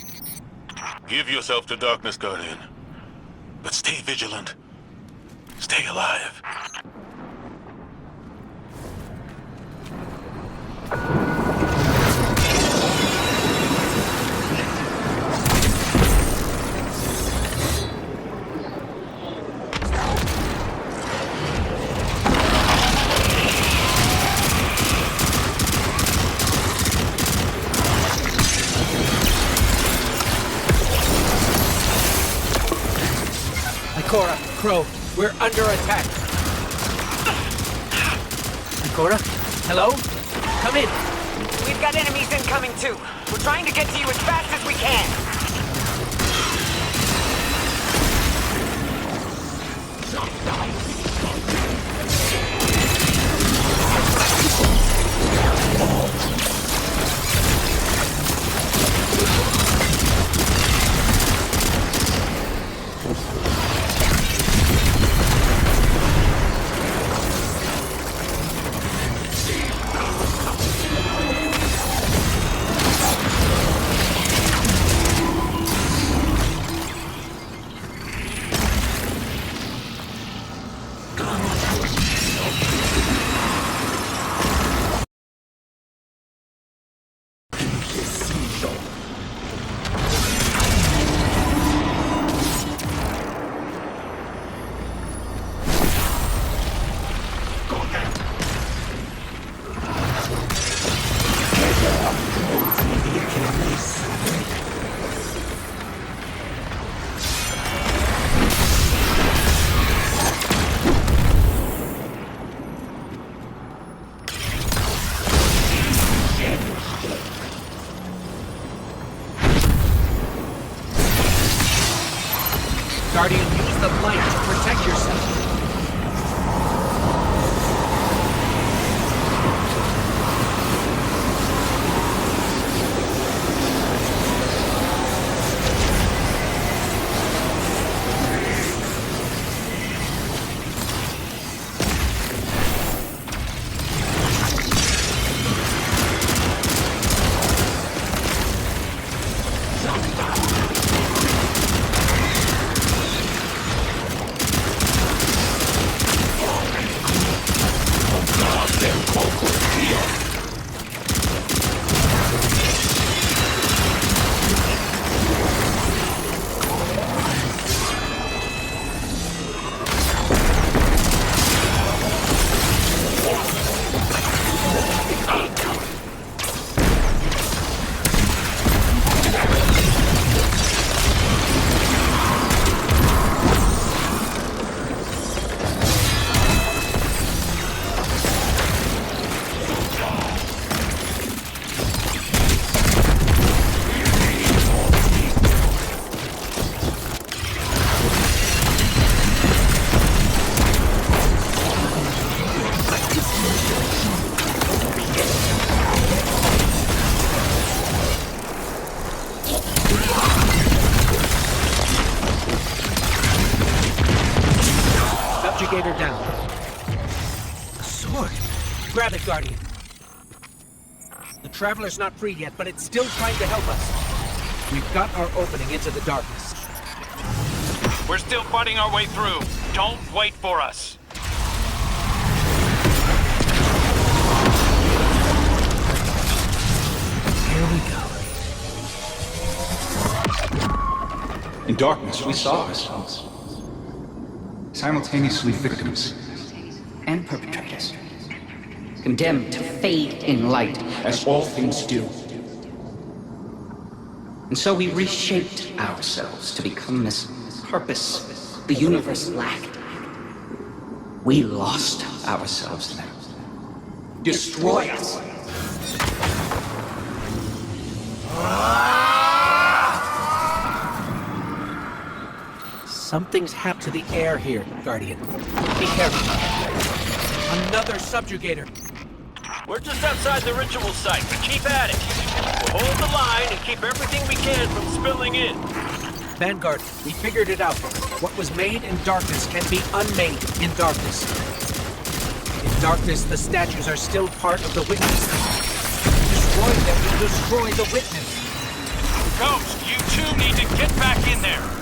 Give yourself to darkness, Guardian. But stay vigilant. Stay alive. Ikora, Crow, we're under attack. Ikora? Hello? Come in. We've got enemies incoming too. We're trying to get to you as fast as we can. subjugator down. A sword. Grab it, Guardian. The Traveler's not free yet, but it's still trying to help us. We've got our opening into the darkness. We're still fighting our way through. Don't wait for us. Here we go. In darkness, we saw ourselves. Simultaneously victims. And perpetrators. Condemned to fade in light, As all things do. and so we reshaped ourselves to become this purpose the universe lacked. We lost ourselves then. Destroy us. Something's happened to the air here, Guardian. Be careful. Another subjugator. We're just outside the ritual site, but keep at it. We'll hold the line and keep everything we can from spilling in. Vanguard, we figured it out. What was made in darkness can be unmade in darkness. In darkness, the statues are still part of the witness. Destroy them will destroy the witness. Ghost, you two need to get back in there.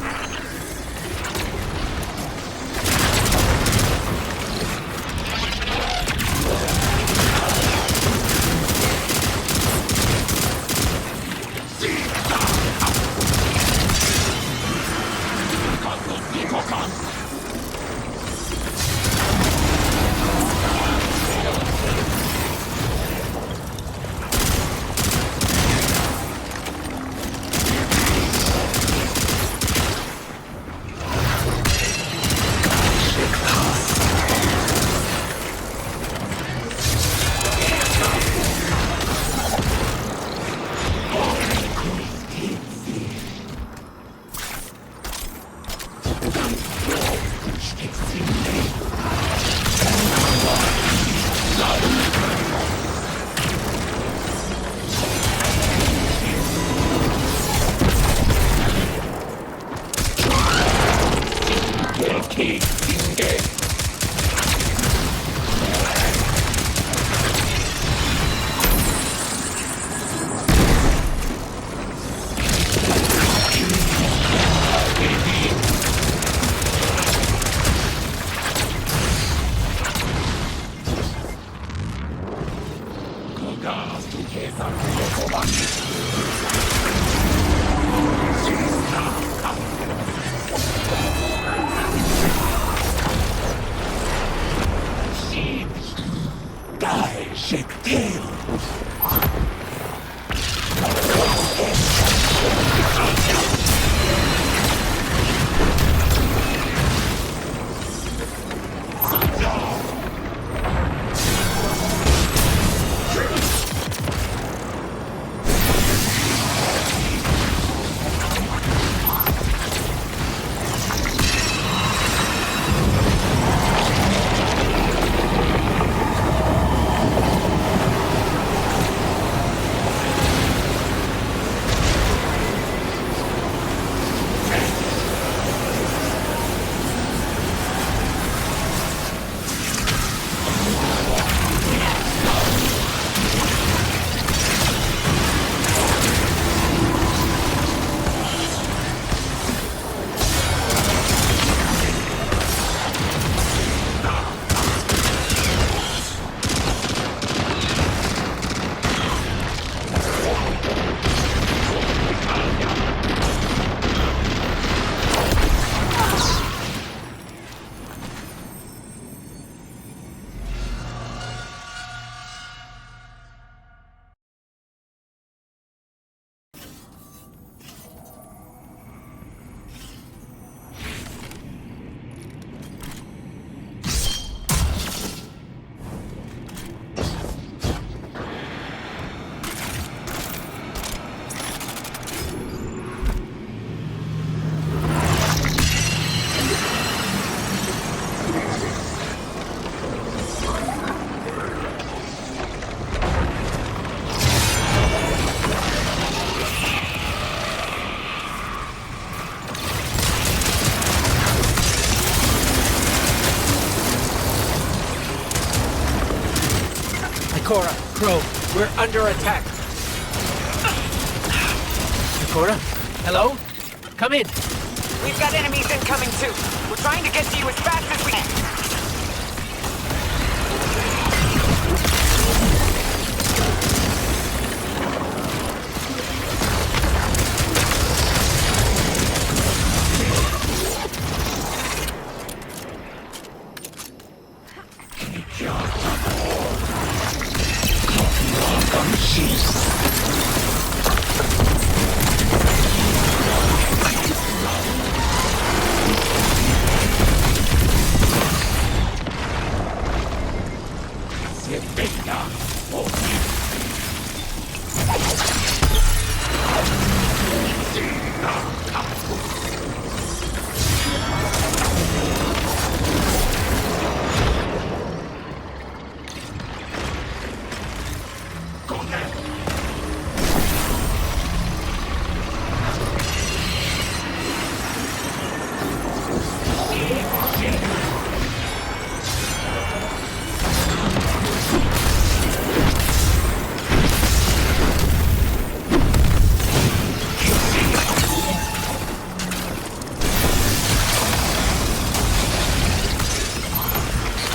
Ikora, Crow, we're under attack. Ikora? Hello? Come in. We've got enemies incoming too. We're trying to get to you as fast as we can.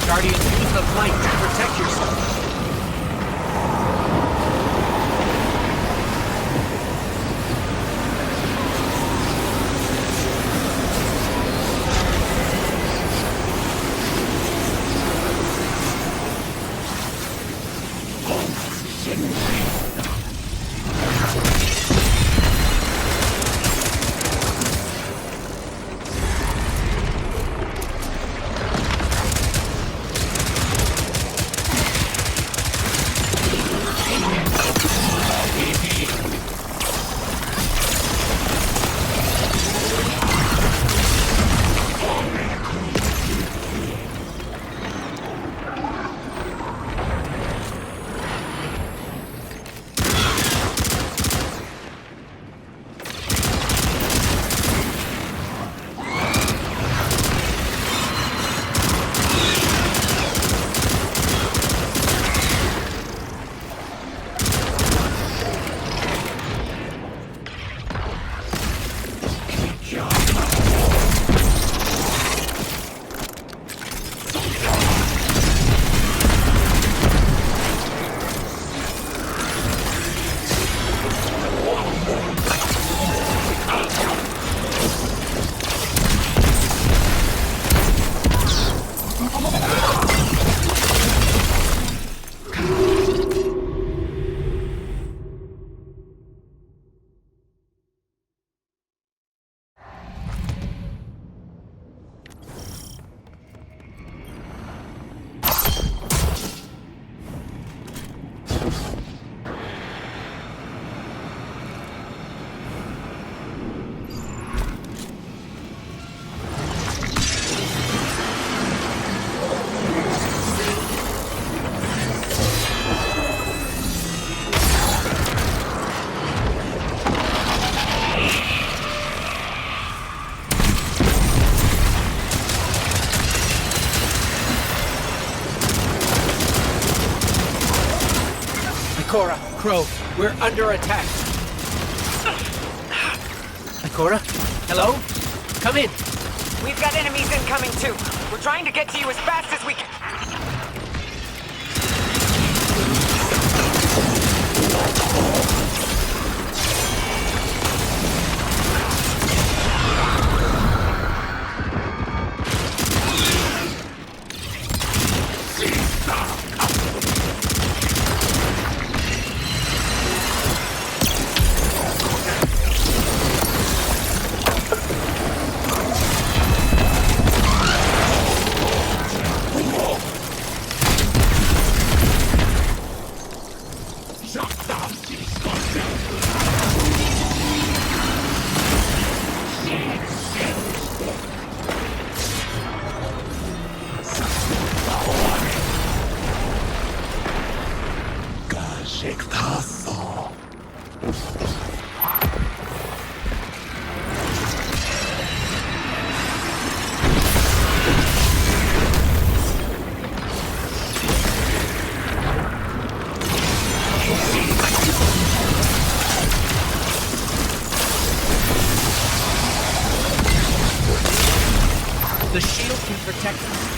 Guardian, use the light to protect yourself. Ikora, Crow, we're under attack. Ikora? Hello? Come in. We've got enemies incoming too. We're trying to get to you as fast as we can. can protect us.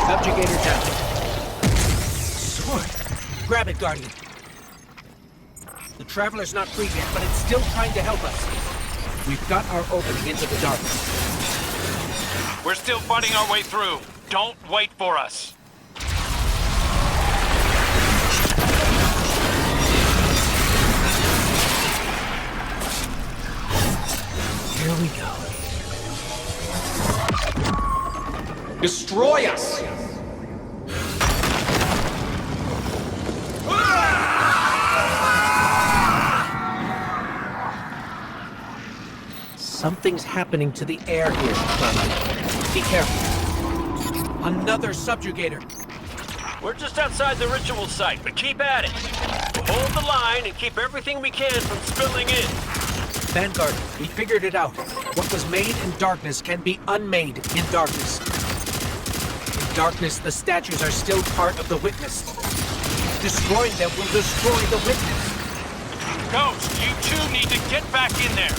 Subjugator down. Sword! Grab it, Guardian. The Traveler's not free yet, but it's still trying to help us. We've got our opening into the darkness. We're still fighting our way through. Don't wait for us. Here we go. Destroy us! Something's happening to the air here, Clement. Be careful. Another subjugator. We're just outside the ritual site, but keep at it. We'll hold the line and keep everything we can from spilling in. Vanguard, we figured it out. What was made in darkness can be unmade in darkness. In darkness, the statues are still part of the Witness. Destroying them will destroy the Witness. Ghost, you two need to get back in there.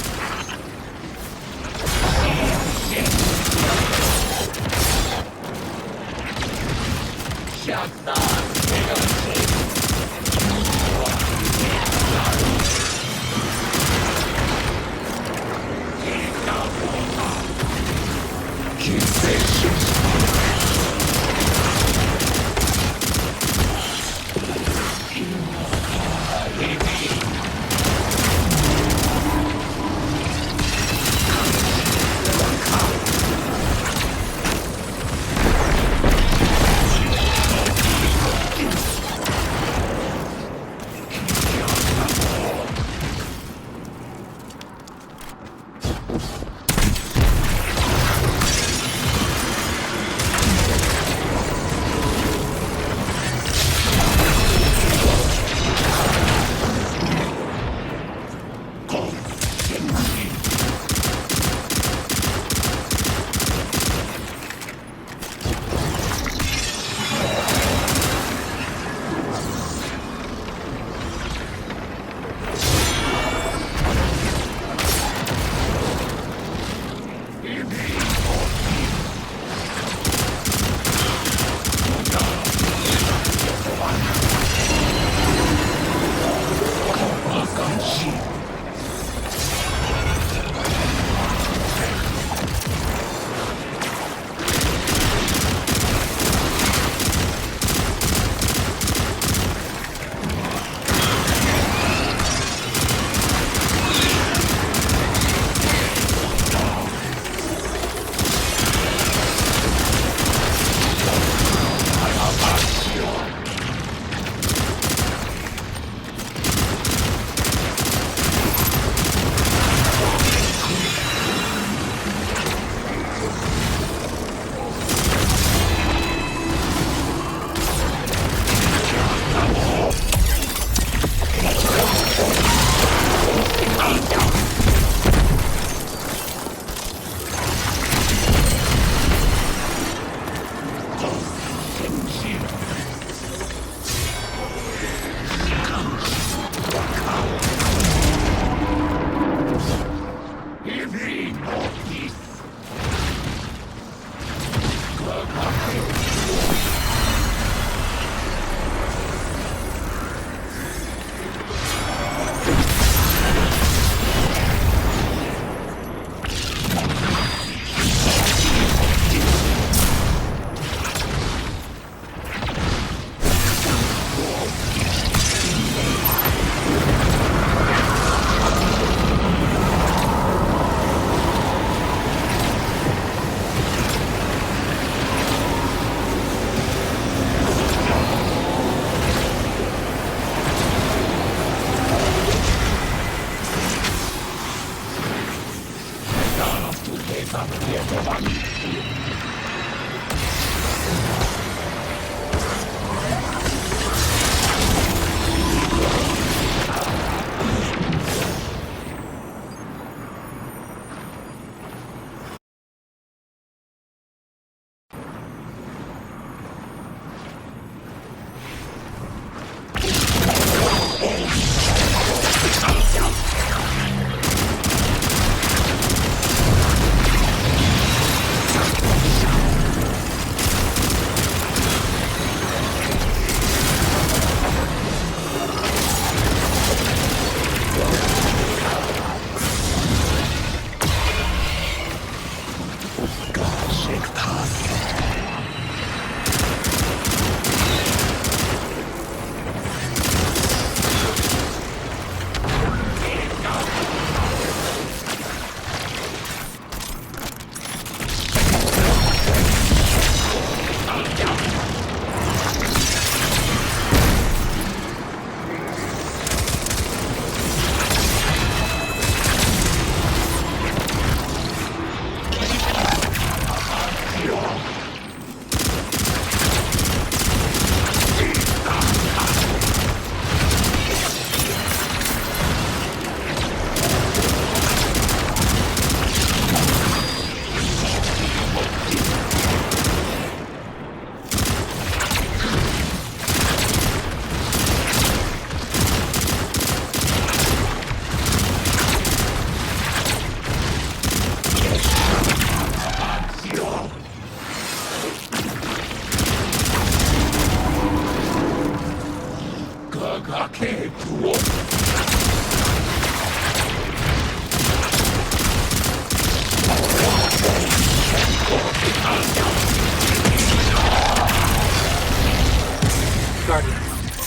Guardian,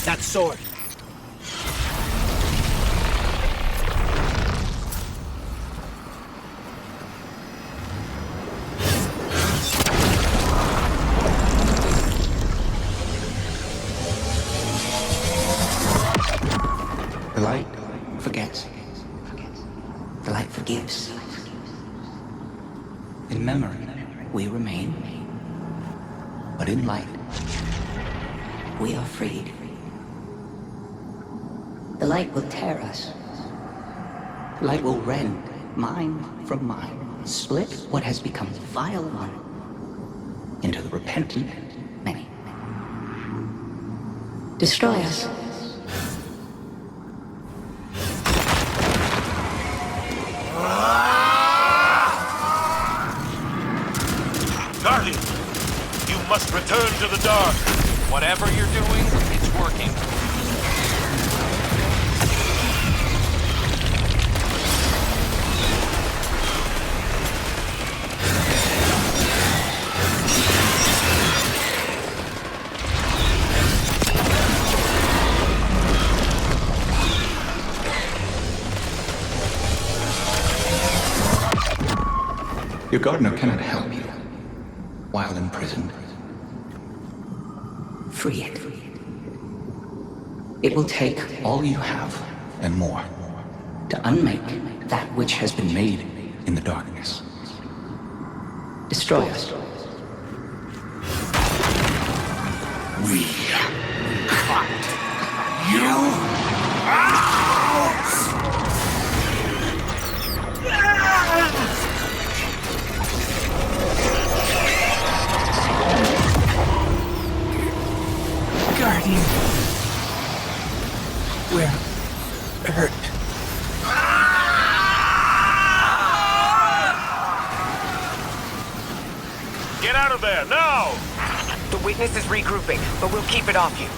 that sword. The light forgets. The light forgives. In memory, we remain. But in light, we are freed. The light will tear us. The light will rend mind from mind, split what has become vile one into the repentant many. Destroy us. Guardian, you must return to the dark. Whatever you're doing, it's working. Your gardener cannot help you while imprisoned. Free it. It will take All you have and more to unmake that which has been made. in the darkness. Destroy us. We cut you Guardian. We're hurt. Get out of there, now! The witness is regrouping, but we'll keep it off you.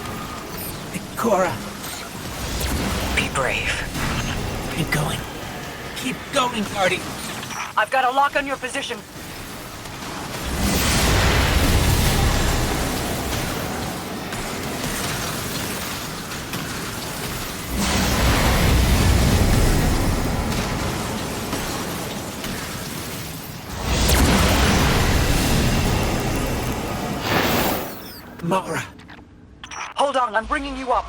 Cora, Be brave. keep going. Keep going, Guardian. I've got a lock on your position. Mara. Hold on, I'm bringing you up.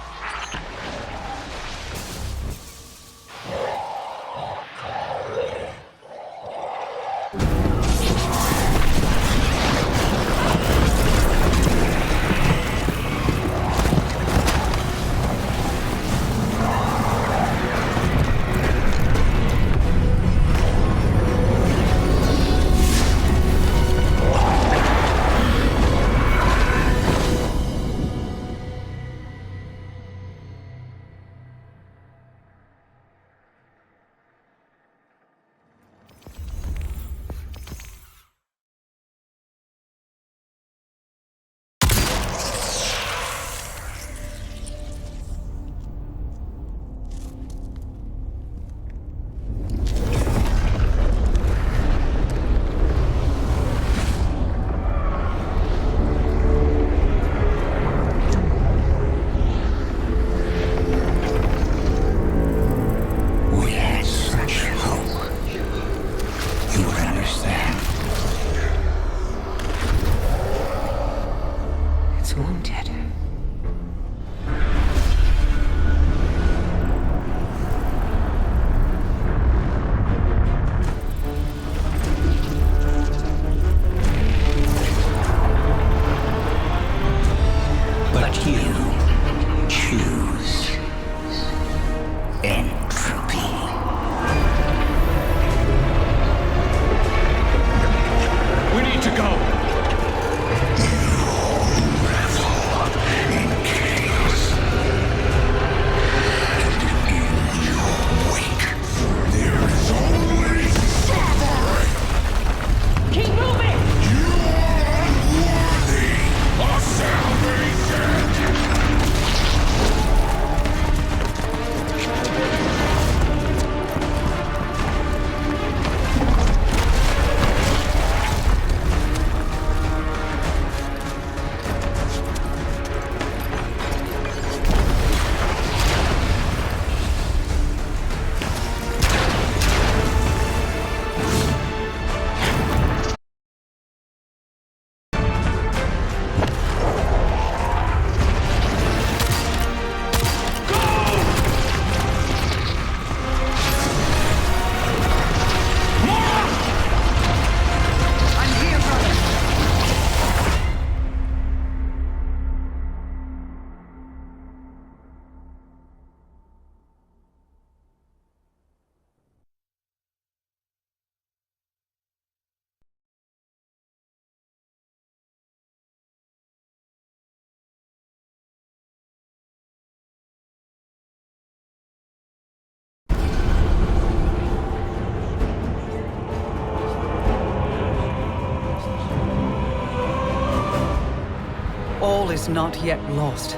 is wounded. But you choose entropy. We need to go! All is not yet lost.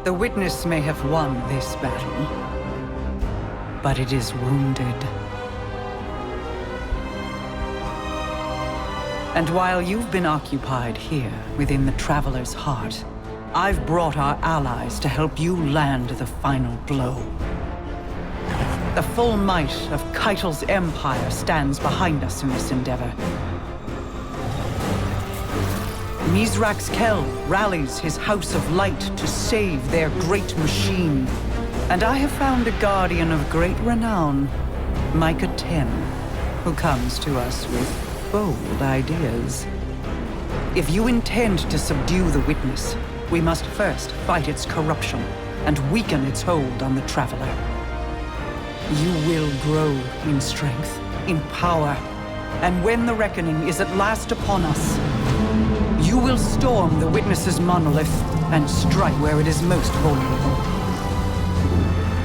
The Witness may have won this battle, but it is wounded. And while you've been occupied here, within the Traveler's heart, I've brought our allies to help you land the final blow. The full might of Keitel's empire stands behind us in this endeavor. Mizrax Kel rallies his House of Light to save their great machine. And I have found a guardian of great renown, Micah 10, who comes to us with bold ideas. If you intend to subdue the Witness, we must first fight its corruption and weaken its hold on the Traveler. You will grow in strength, in power, and when the reckoning is at last upon us, you will storm the Witness's monolith and strike where it is most vulnerable.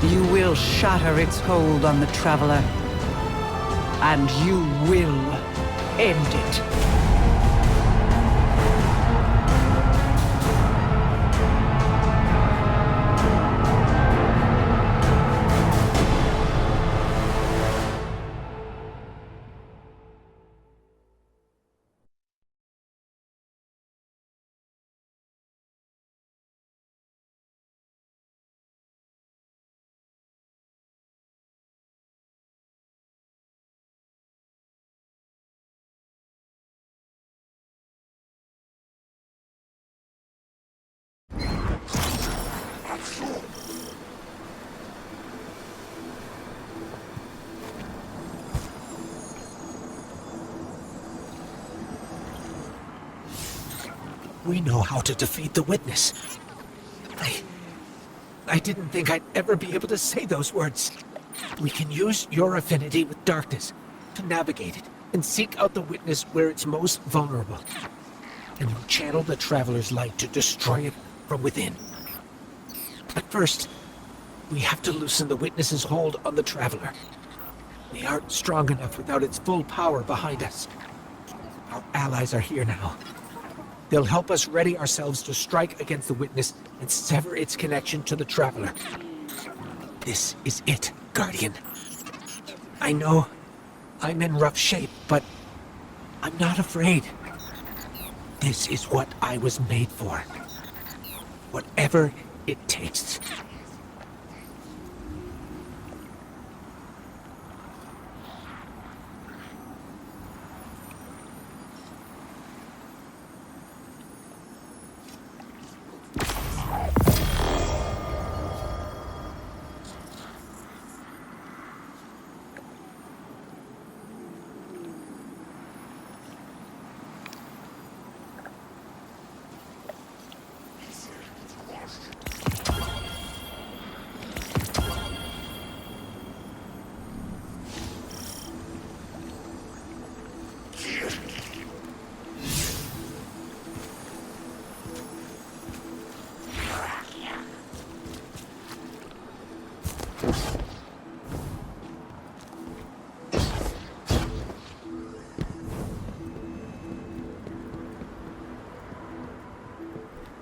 You will shatter its hold on the Traveler, and you will end it. We know how to defeat the Witness. I didn't think I'd ever be able to say those words. We can use your affinity with darkness to navigate it and seek out the Witness where it's most vulnerable. And we'll channel the Traveler's light to destroy it from within. But first, we have to loosen the Witness's hold on the Traveler. We aren't strong enough without its full power behind us. Our allies are here now. They'll help us ready ourselves to strike against the Witness and sever its connection to the Traveler. This is it, Guardian. I know I'm in rough shape, but I'm not afraid. This is what I was made for. Whatever it takes.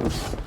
Ugh.